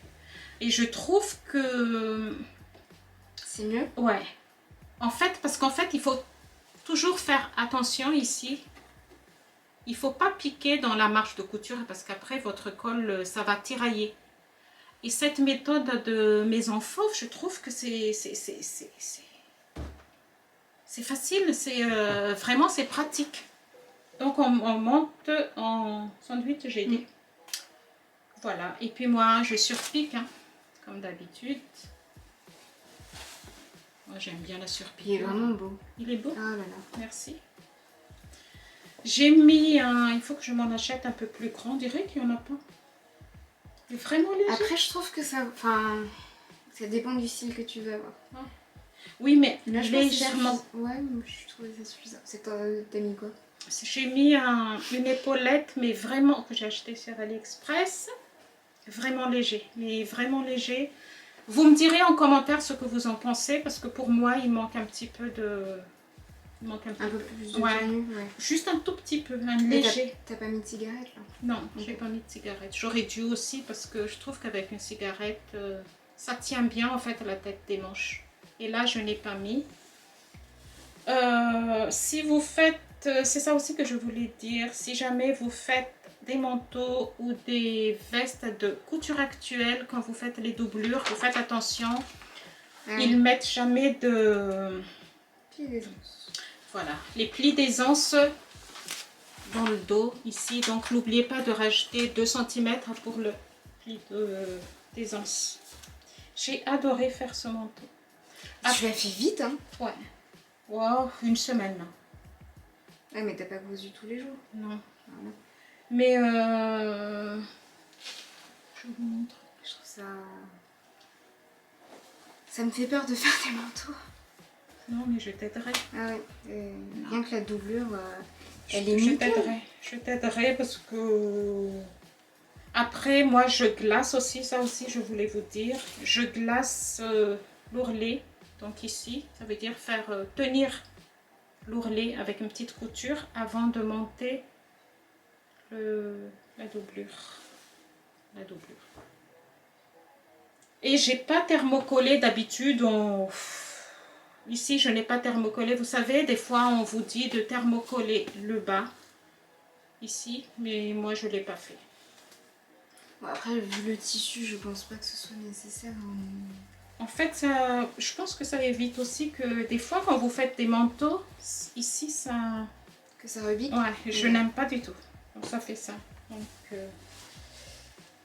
Et je trouve que...
C'est mieux?
Ouais. En fait, parce qu'en fait, il faut toujours faire attention ici. Il ne faut pas piquer dans la marge de couture parce qu'après, votre col, ça va tirailler. Et cette méthode de mes enfants, je trouve que c'est facile, vraiment c'est pratique. Donc on monte en sandwich, j'ai dit. Voilà, et puis moi je surpique, hein, comme d'habitude. Moi j'aime bien la surpique.
Il est vraiment beau.
Il est beau?
Ah là là.
Merci. J'ai mis un... Il faut que je m'en achète un peu plus grand. On dirait qu'il n'y en a pas. Il est vraiment léger.
Après je trouve que ça... Enfin... Ça dépend du style que tu veux avoir.
Ah. Oui, mais
là,
légèrement.
Ouais, je trouvais ça suffisant. C'est que t'as mis quoi?
J'ai mis une épaulette, mais vraiment, que j'ai acheté sur AliExpress. Vraiment léger, mais vraiment léger. Vous me direz en commentaire ce que vous en pensez, parce que pour moi, il manque un petit peu de... Il manque un peu
plus de
ouais.
tenue, ouais.
Juste un tout petit peu, un léger.
T'as pas mis de cigarette là?
Non, j'ai pas mis de cigarette. J'aurais dû aussi, parce que je trouve qu'avec une cigarette, ça tient bien en fait à la tête des manches. Et là, je n'ai pas mis. Si vous faites, c'est ça aussi que je voulais dire, si jamais vous faites des manteaux ou des vestes de couture actuelle, quand vous faites les doublures, vous faites attention, ils mettent jamais de...
Plis d'aisance.
Voilà, les plis d'aisance dans le dos ici, donc n'oubliez pas de rajouter 2 cm pour le pli d'aisance. J'ai adoré faire ce manteau.
Tu l'as fait vite, hein?
Ouais. Wow, une semaine là.
Ouais, mais t'as pas cousu tous les jours.
Non.
Voilà.
Mais je vous montre.
Je trouve ça... Ça me fait peur de faire des manteaux.
Non, mais je t'aiderai.
Ah ouais. Rien que la doublure, elle est nickel.
Je t'aiderai parce que... Après, moi, je glace aussi. Ça aussi, je voulais vous dire. Je glace l'ourlet. Donc ici, ça veut dire faire tenir l'ourlet avec une petite couture avant de monter la doublure. Et j'ai pas thermocollé d'habitude. Ici, je n'ai pas thermocollé. Vous savez, des fois, on vous dit de thermocoller le bas. Ici, mais moi, je ne l'ai pas fait.
Bon, après, vu le tissu, je pense pas que ce soit nécessaire.
En fait, ça, je pense que ça évite aussi que des fois, quand vous faites des manteaux, ici, ça...
Que ça rebique?
Ouais, je n'aime pas du tout. Donc, ça fait ça. Donc,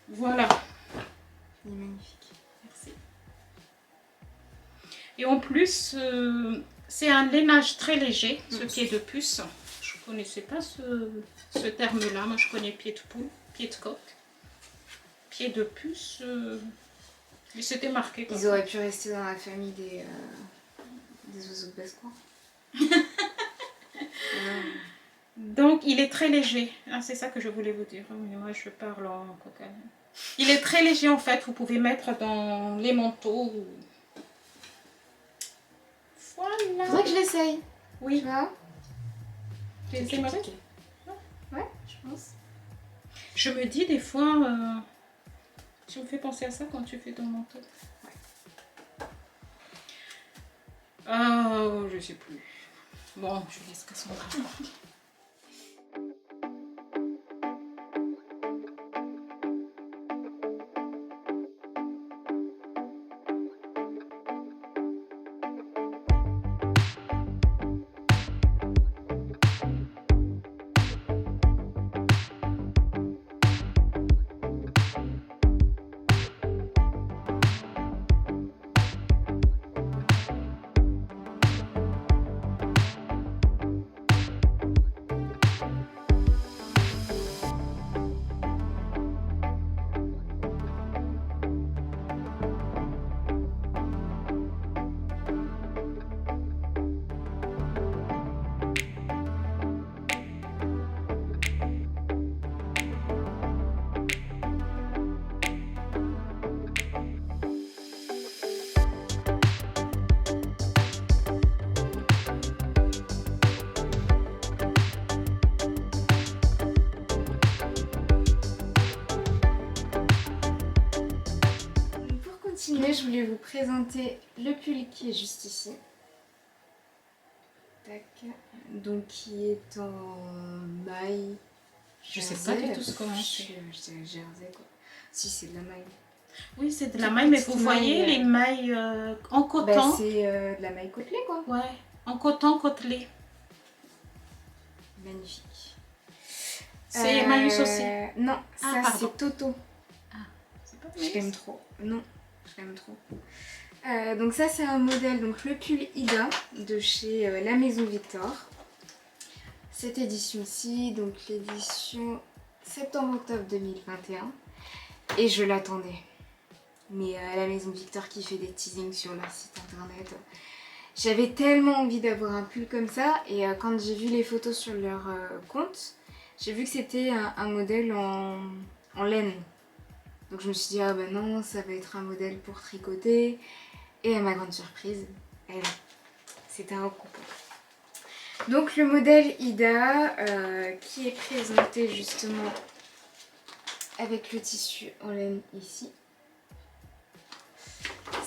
voilà.
Il est magnifique.
Merci. Et en plus, c'est un lainage très léger, ce pied de puce. Je ne connaissais pas ce terme-là. Moi, je connais pied de poule, pied de coq. Pied de puce... Mais c'était marqué.
Ils auraient pu rester dans la famille des oiseaux de basse-cour.
Donc, il est très léger. Ah, c'est ça que je voulais vous dire. Mais moi, je parle en cocagne. Il est très léger, en fait. Vous pouvez mettre dans les manteaux. Voilà.
Faudrait que je l'essaye.
Oui.
Tu vois?
C'est mauvais.
Ouais, je pense.
Je me dis des fois... Tu me fais penser à ça quand tu fais ton manteau. Ouais. Oh, je sais plus. Bon, je laisse Cassandra.
je voulais vous présenter le pull qui est juste ici. Tac. Donc qui est en maille.
Je sais pas du tout ce qu'on
Je dirais jersey quoi. Si c'est de la maille.
Oui, c'est de la maille, mais vous voyez les mailles en coton.
Bah, c'est de la maille côtelée quoi.
Ouais, en coton côtelé.
Magnifique.
C'est Emmaüs aussi.
Non, ça c'est Toto.
Ah, c'est pas
Je l'aime trop. Non, je l'aime trop. Donc ça c'est un modèle, donc le pull Ida de chez la Maison Victor. Cette édition-ci, donc l'édition septembre-octobre 2021. Et je l'attendais. Mais la Maison Victor qui fait des teasings sur leur site internet. J'avais tellement envie d'avoir un pull comme ça. Et quand j'ai vu les photos sur leur compte, j'ai vu que c'était un modèle en laine. Donc je me suis dit, ah ben non, ça va être un modèle pour tricoter. Et à ma grande surprise, c'était un recoupement. Donc le modèle Ida qui est présenté justement avec le tissu en laine ici.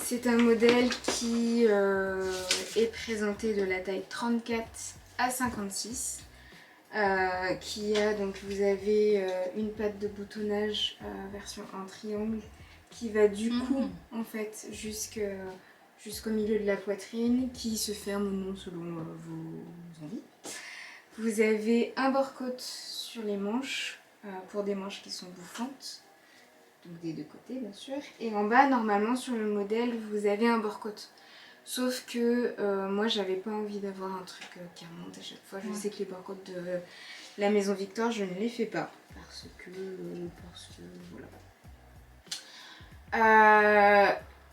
C'est un modèle qui est présenté de la taille 34 à 56. Qui a donc vous avez une patte de boutonnage version en triangle qui va du cou en fait jusqu'au milieu de la poitrine, qui se ferme ou non selon vos envies. Vous avez un bord-côte sur les manches pour des manches qui sont bouffantes, donc des deux côtés bien sûr, et en bas normalement sur le modèle vous avez un bord-côte. Sauf que moi j'avais pas envie d'avoir un truc qui remonte à chaque fois. Je sais que les bord-côtes de la Maison Victor je ne les fais pas parce que voilà.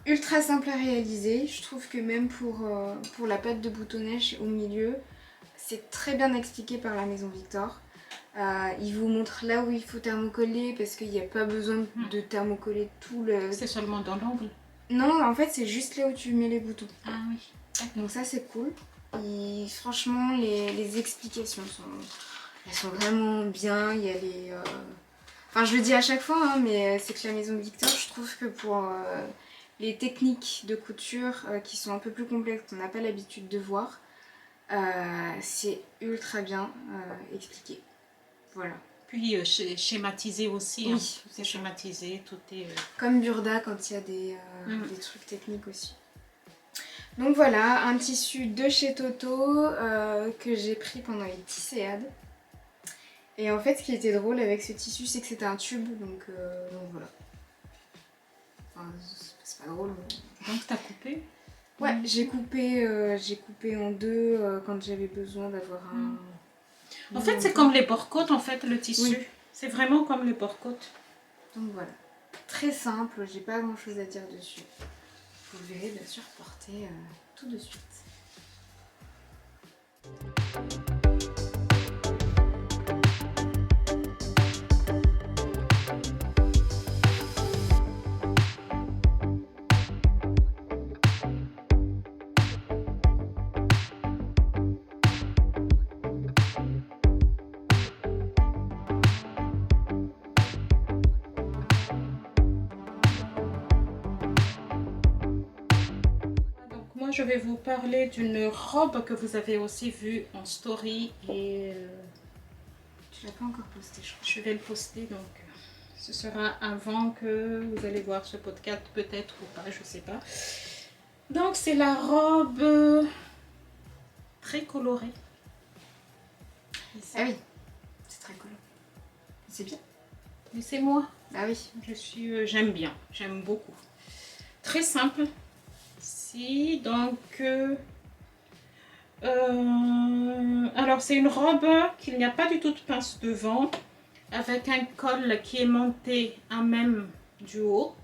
Ultra simple à réaliser. Je trouve que même pour la patte de boutonnage au milieu, c'est très bien expliqué par la Maison Victor. Il vous montre là où il faut thermocoller parce qu'il n'y a pas besoin de thermocoller tout le...
C'est seulement dans l'angle.
Non, en fait c'est juste là où tu mets les boutons.
Ah oui.
Donc ça c'est cool. Et franchement les explications sont vraiment bien. Il y a les... Enfin je le dis à chaque fois, hein, mais c'est que la Maison Victor, je trouve que pour les techniques de couture qui sont un peu plus complexes, qu'on n'a pas l'habitude de voir, c'est ultra bien expliqué. Voilà.
Puis schématisé aussi.
Oui,
hein. C'est schématisé, tout est...
Comme Burda quand il y a des trucs techniques aussi. Donc voilà, un tissu de chez Toto que j'ai pris pendant les tisséades. Et en fait, ce qui était drôle avec ce tissu, c'est que c'était un tube, donc voilà. Enfin, c'est pas drôle. Mais...
Donc t'as coupé?
Ouais, j'ai coupé en deux quand j'avais besoin d'avoir un...
En fait, c'est comme les bord-côtes, en fait, le tissu. Oui. C'est vraiment comme les bord-côtes.
Donc voilà. Très simple, j'ai pas grand chose à dire dessus. Vous le verrez bien sûr porter tout de suite.
Je vais vous parler d'une robe que vous avez aussi vue en story et
tu l'as pas encore posté, je crois.
Je vais le poster, donc ce sera avant que vous allez voir ce podcast peut-être ou pas, je sais pas. Donc c'est la robe très colorée.
Ici. Ah oui, c'est très coloré. C'est bien.
Mais c'est moi.
Ah oui.
J'aime bien, j'aime beaucoup. Très simple. Ici, donc, alors c'est une robe qu'il n'y a pas du tout de pince devant, avec un col qui est monté à même du haut,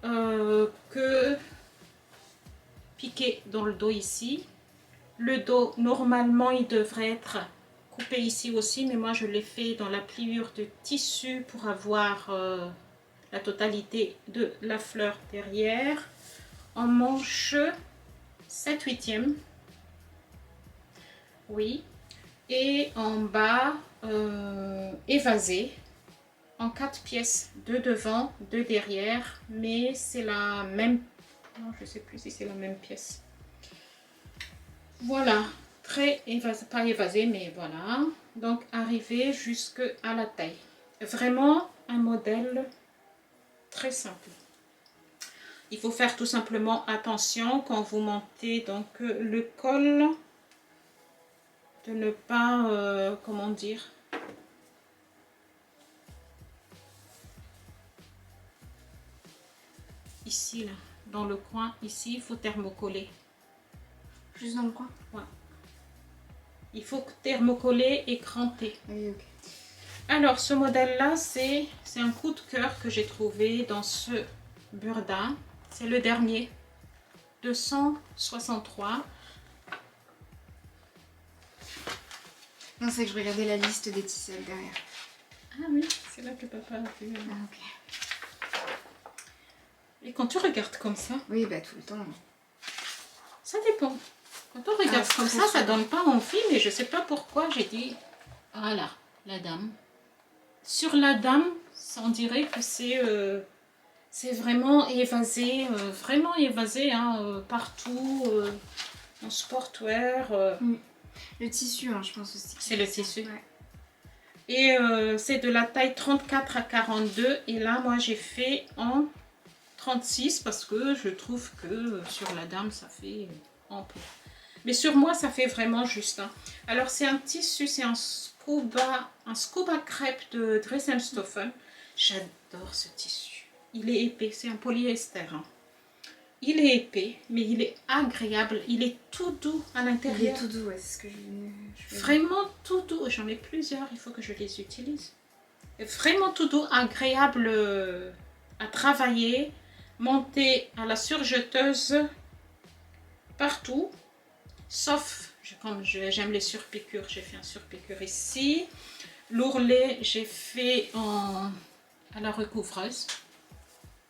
que piqué dans le dos ici. Le dos, normalement, il devrait être coupé ici aussi, mais moi je l'ai fait dans la pliure de tissu pour avoir la totalité de la fleur derrière. En manche 7/8e, oui, et en bas évasé en 4 pièces, 2 devant, 2 derrière, mais c'est la même, non, je sais plus si c'est la même pièce. Voilà, très évasé, pas évasé, mais voilà. Donc arrivé jusque à la taille. Vraiment un modèle très simple. Il faut faire tout simplement attention quand vous montez donc le col, de ne pas, comment dire, ici là, dans le coin, ici, il faut thermocoller.
Juste dans le coin?
Ouais. Il faut thermocoller et cranter.
Oui, ok.
Alors, ce modèle-là, c'est un coup de cœur que j'ai trouvé dans ce Burda. C'est le dernier, 263.
Non, c'est que je regardais la liste des tisselles derrière.
Ah oui, c'est là que papa a vu.
Ah, ok.
Et quand tu regardes comme ça,
Oui, bah tout le temps.
ça dépend. Quand on regarde comme ça donne pas envie, mais je sais pas pourquoi j'ai dit, voilà, la dame. Sur la dame, on dirait que c'est vraiment évasé, hein, partout, en sportwear.
Le tissu, hein, je pense aussi.
C'est le tissu.
Ouais.
Et c'est de la taille 34 à 42. Et là, moi, j'ai fait en 36 parce que je trouve que sur la dame, ça fait ample. Mais sur moi, ça fait vraiment juste. Hein. Alors, c'est un tissu, c'est un scuba crêpe de Dressenstoffen. J'adore ce tissu. Il est épais, c'est un polyester. Hein. Il est épais, mais il est agréable. Il est tout doux à l'intérieur.
Il est tout doux, ouais, c'est ce que je
Vraiment tout doux. J'en ai plusieurs, il faut que je les utilise. Vraiment tout doux, agréable à travailler. Monter à la surjeteuse partout. Sauf, comme j'aime les surpiqûres, j'ai fait un surpiqûre ici. L'ourlet, j'ai fait à la recouvreuse.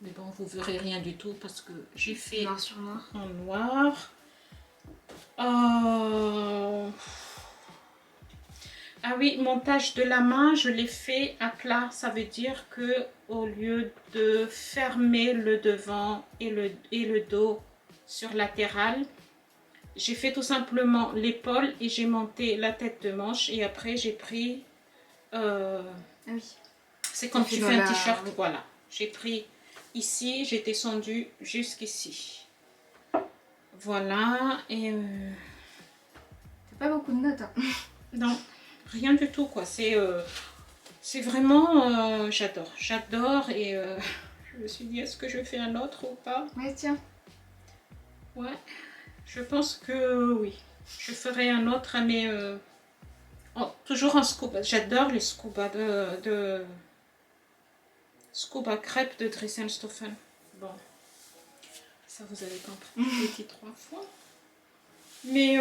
Mais bon, vous verrez rien du tout parce que j'ai fait
noir sur noir.
En noir. Ah oui, montage de la main, je l'ai fait à plat. Ça veut dire que au lieu de fermer le devant et le dos sur latéral, j'ai fait tout simplement l'épaule et j'ai monté la tête de manche et après j'ai pris...
Ah oui.
C'est quand tu fais un t-shirt, voilà. J'ai pris ici, j'ai descendu jusqu'ici. Voilà, et...
C'est pas beaucoup de notes, hein.
Non, rien du tout, quoi. C'est vraiment... j'adore et je me suis dit, est-ce que je fais un autre ou pas?
Ouais, tiens.
Ouais, je pense que oui. Je ferai un autre, mais... toujours un scuba. J'adore les scuba de scuba crêpe de Dressenstoffen. Bon, ça vous avez compris, j'ai dit 3 fois. Mais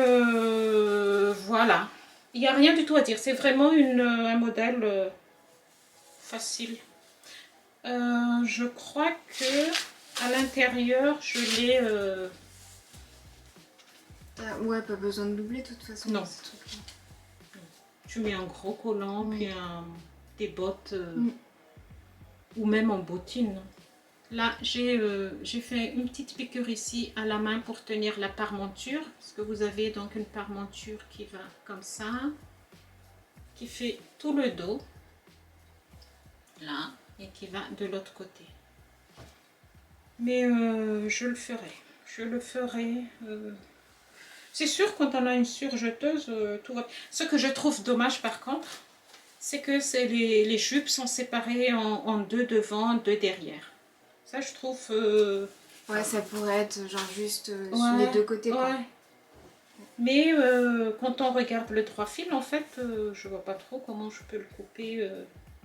voilà, il n'y a rien du tout à dire. C'est vraiment un modèle facile. Je crois que à l'intérieur, je l'ai...
Ouais, pas besoin de doubler de toute façon.
Non. Tu mets un gros collant, puis des bottes, ou même en bottines. Là, j'ai fait une petite piqûre ici à la main pour tenir la parmenture. Parce que vous avez donc une parmenture qui va comme ça, qui fait tout le dos, là, et qui va de l'autre côté. Mais je le ferai. Je le ferai... C'est sûr, quand on a une surjeteuse, tout va... Ce que je trouve dommage par contre, c'est que les jupes sont séparées en 2 devant, 2 derrière. Ça, je trouve...
Ouais, ça pourrait être genre juste sur les 2 côtés, quoi.
Ouais. Mais quand on regarde le droit fil, en fait, je vois pas trop comment je peux le couper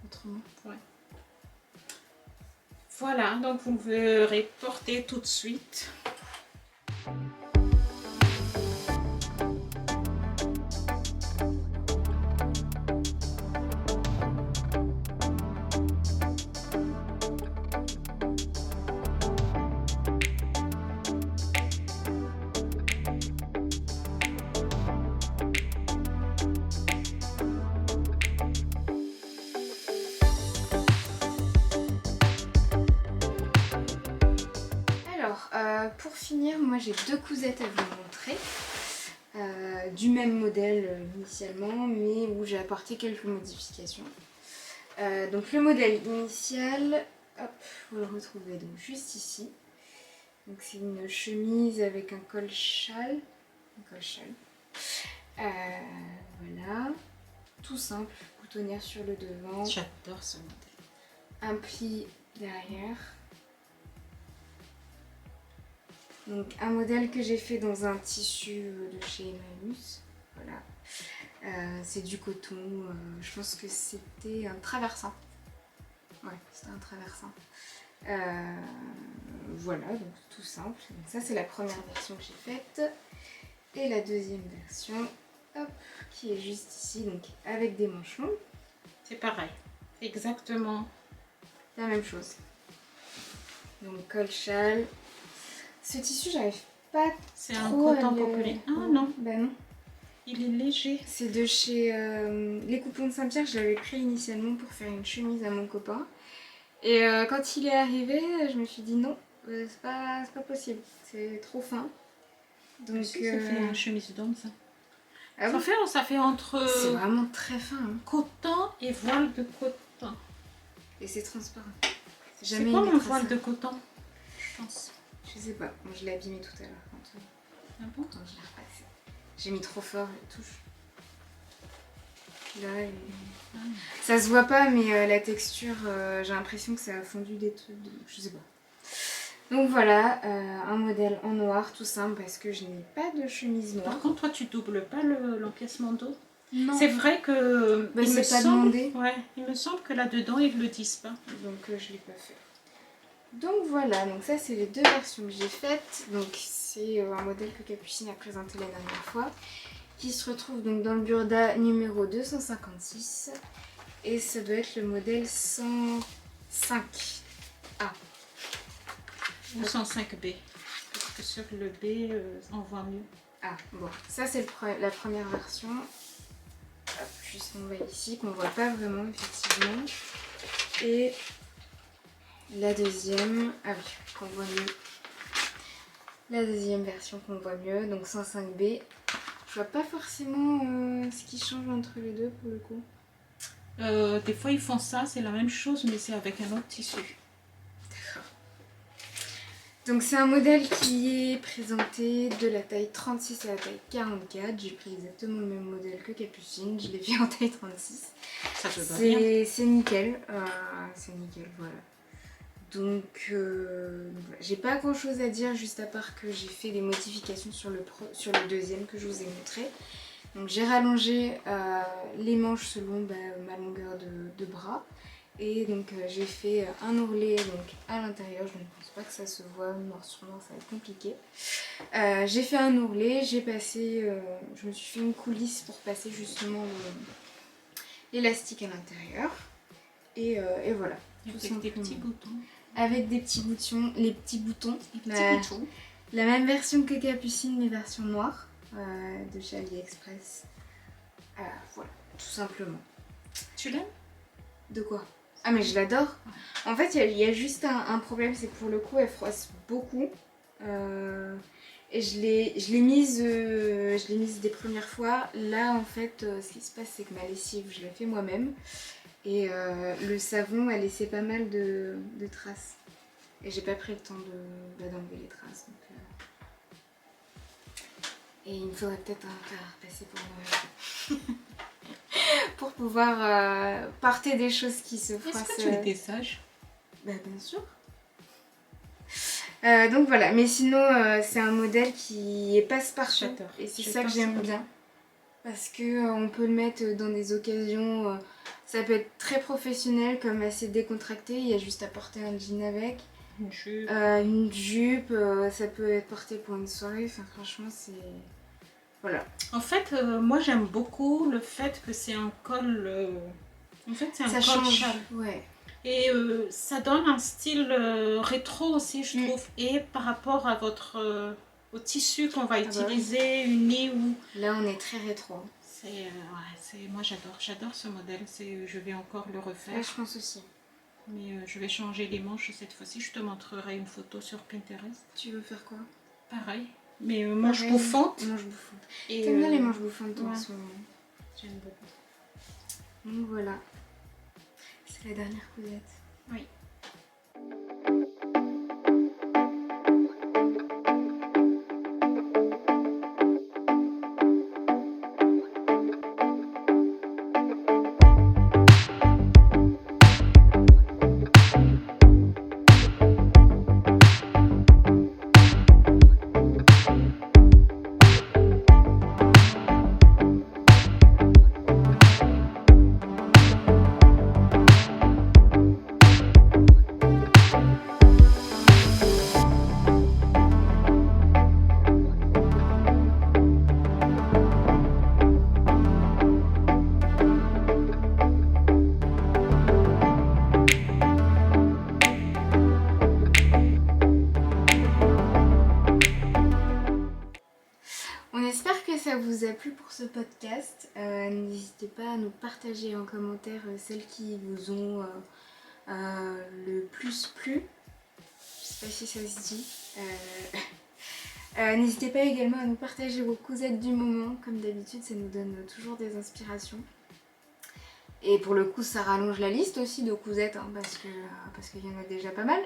autrement.
Ouais. Voilà, donc vous le verrez porter tout de suite.
finir, moi j'ai 2 cousettes à vous montrer. Du même modèle initialement, mais où j'ai apporté quelques modifications. Donc le modèle initial, hop, vous le retrouvez donc juste ici. Donc c'est une chemise avec un col châle. Voilà, tout simple, boutonnière sur le devant.
J'adore ce modèle.
Un pli derrière. Donc un modèle que j'ai fait dans un tissu de chez Emmaüs. Voilà. C'est du coton. Je pense que c'était un traversin. Ouais, c'était un traversin. Voilà, donc tout simple. Donc ça c'est la première version que j'ai faite. Et la deuxième version, hop, qui est juste ici, donc avec des manches longues.
C'est pareil, exactement
La même chose. Donc col châle. Ce tissu, j'arrive pas
c'est un
trop
coton
à le...
populaire. Ah non,
Bah non.
il est léger.
C'est de chez Les Coupons de Saint-Pierre. Je l'avais pris initialement pour faire une chemise à mon copain. Et quand il est arrivé, je me suis dit non, c'est pas possible. C'est trop fin. Donc
Si, ça fait une chemise d'homme, ça.
Ah bon,
Ça fait entre
c'est vraiment très fin. Hein.
coton et voile de coton.
Et c'est transparent.
C'est quoi mon voile de coton, je pense.
Je sais pas. Moi, je l'ai abîmé tout à l'heure quand,
Ah bon?
quand je l'ai repassé. J'ai mis trop fort les touches. Là, ça se voit pas, mais la texture, j'ai l'impression que ça a fondu des trucs. Je sais pas. Donc voilà, un modèle en noir tout simple parce que je n'ai pas de chemise noire.
Par contre, toi, tu doubles pas l'empiècement dos.
Non.
C'est vrai que
Bah, c'est pas demandé.
Ouais, il me semble que là-dedans, ils le disent pas.
Donc je l'ai pas fait. Donc voilà, donc ça c'est les 2 versions que j'ai faites. Donc c'est un modèle que Capucine a présenté la dernière fois, qui se retrouve donc dans le Burda numéro 256. Et ça doit être le modèle 105A.
Ou 105B. Parce que sur le B, on voit mieux.
Ah bon, ça c'est la première version. Hop, juste on voit ici, qu'on voit pas vraiment effectivement. Et la deuxième, ah oui, qu'on voit mieux. La deuxième version qu'on voit mieux, donc 105B. Je vois pas forcément ce qui change entre les deux pour le coup.
Des fois, ils font ça, c'est la même chose, mais c'est avec un autre tissu.
D'accord. Donc c'est un modèle qui est présenté de la taille 36 à la taille 44. J'ai pris exactement le même modèle que Capucine, je l'ai fait en taille 36.
Ça te va bien.
C'est nickel, voilà. Donc j'ai pas grand chose à dire juste à part que j'ai fait des modifications sur le deuxième que je vous ai montré. Donc j'ai rallongé les manches selon ma longueur de bras. Et donc j'ai fait un ourlet donc, à l'intérieur, je ne pense pas que ça se voit, noir sur noir ça va être compliqué. J'ai fait un ourlet, je me suis fait une coulisse pour passer justement l'élastique à l'intérieur. Et voilà.
Avec des petits boutons.
Avec des petits boutons, les petits boutons.
Boutons.
La même version que Capucine, mais version noire de chez AliExpress. Voilà, tout simplement.
Tu l'aimes?
De quoi? Ah mais je l'adore. En fait, il y a juste un problème, c'est que pour le coup, elle froisse beaucoup. Et je l'ai mise des premières fois. Là, en fait, ce qui se passe, c'est que ma lessive, je l'ai fait moi-même. Et le savon a laissé pas mal de traces. Et j'ai pas pris le temps d'enlever les traces. Donc, et il me faudrait peut-être un fer à repasser pour pour pouvoir porter des choses qui se froissent.
Est-ce que tu étais sage?
Bah bien sûr. Donc voilà, mais sinon c'est un modèle qui est passe-partout. Et c'est ça que j'aime bien. Parce que on peut le mettre dans des occasions, ça peut être très professionnel comme assez décontracté, il y a juste à porter un jean avec. Une jupe, ça peut être porté pour une soirée, enfin franchement c'est... Voilà.
En fait, moi j'aime beaucoup le fait que c'est un col... En fait c'est un col châle.
Ouais.
Et ça donne un style rétro aussi, je trouve. Et par rapport à votre... au tissu qu'on va utiliser, uni ou...
Là on est très rétro.
Moi j'adore ce modèle, je vais encore le refaire.
Ouais, je pense aussi.
Mais je vais changer les manches cette fois-ci, je te montrerai une photo sur Pinterest.
Tu veux faire quoi?
Pareil. Mais manche
Pareil,
bouffante.
manche bouffante.
Et,
T'aimes bien les manches bouffantes
ouais.
en ce moment.
J'aime beaucoup.
Donc voilà. C'est la dernière cousette.
Oui.
On espère que ça vous a plu pour ce podcast. N'hésitez pas à nous partager en commentaire celles qui vous ont le plus plu. Je sais pas si ça se dit. N'hésitez pas également à nous partager vos cousettes du moment. Comme d'habitude, ça nous donne toujours des inspirations. Et pour le coup, ça rallonge la liste aussi de cousettes, hein, parce qu'il y en a déjà pas mal.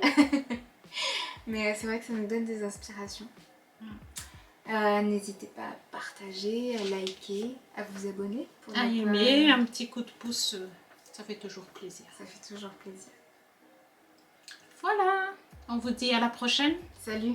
Mais c'est vrai que ça nous donne des inspirations. N'hésitez pas à partager, à liker, à vous abonner. Pour
À aimer, un petit coup de pouce, ça fait toujours plaisir.
Ça fait toujours plaisir.
Voilà, on vous dit à la prochaine.
Salut!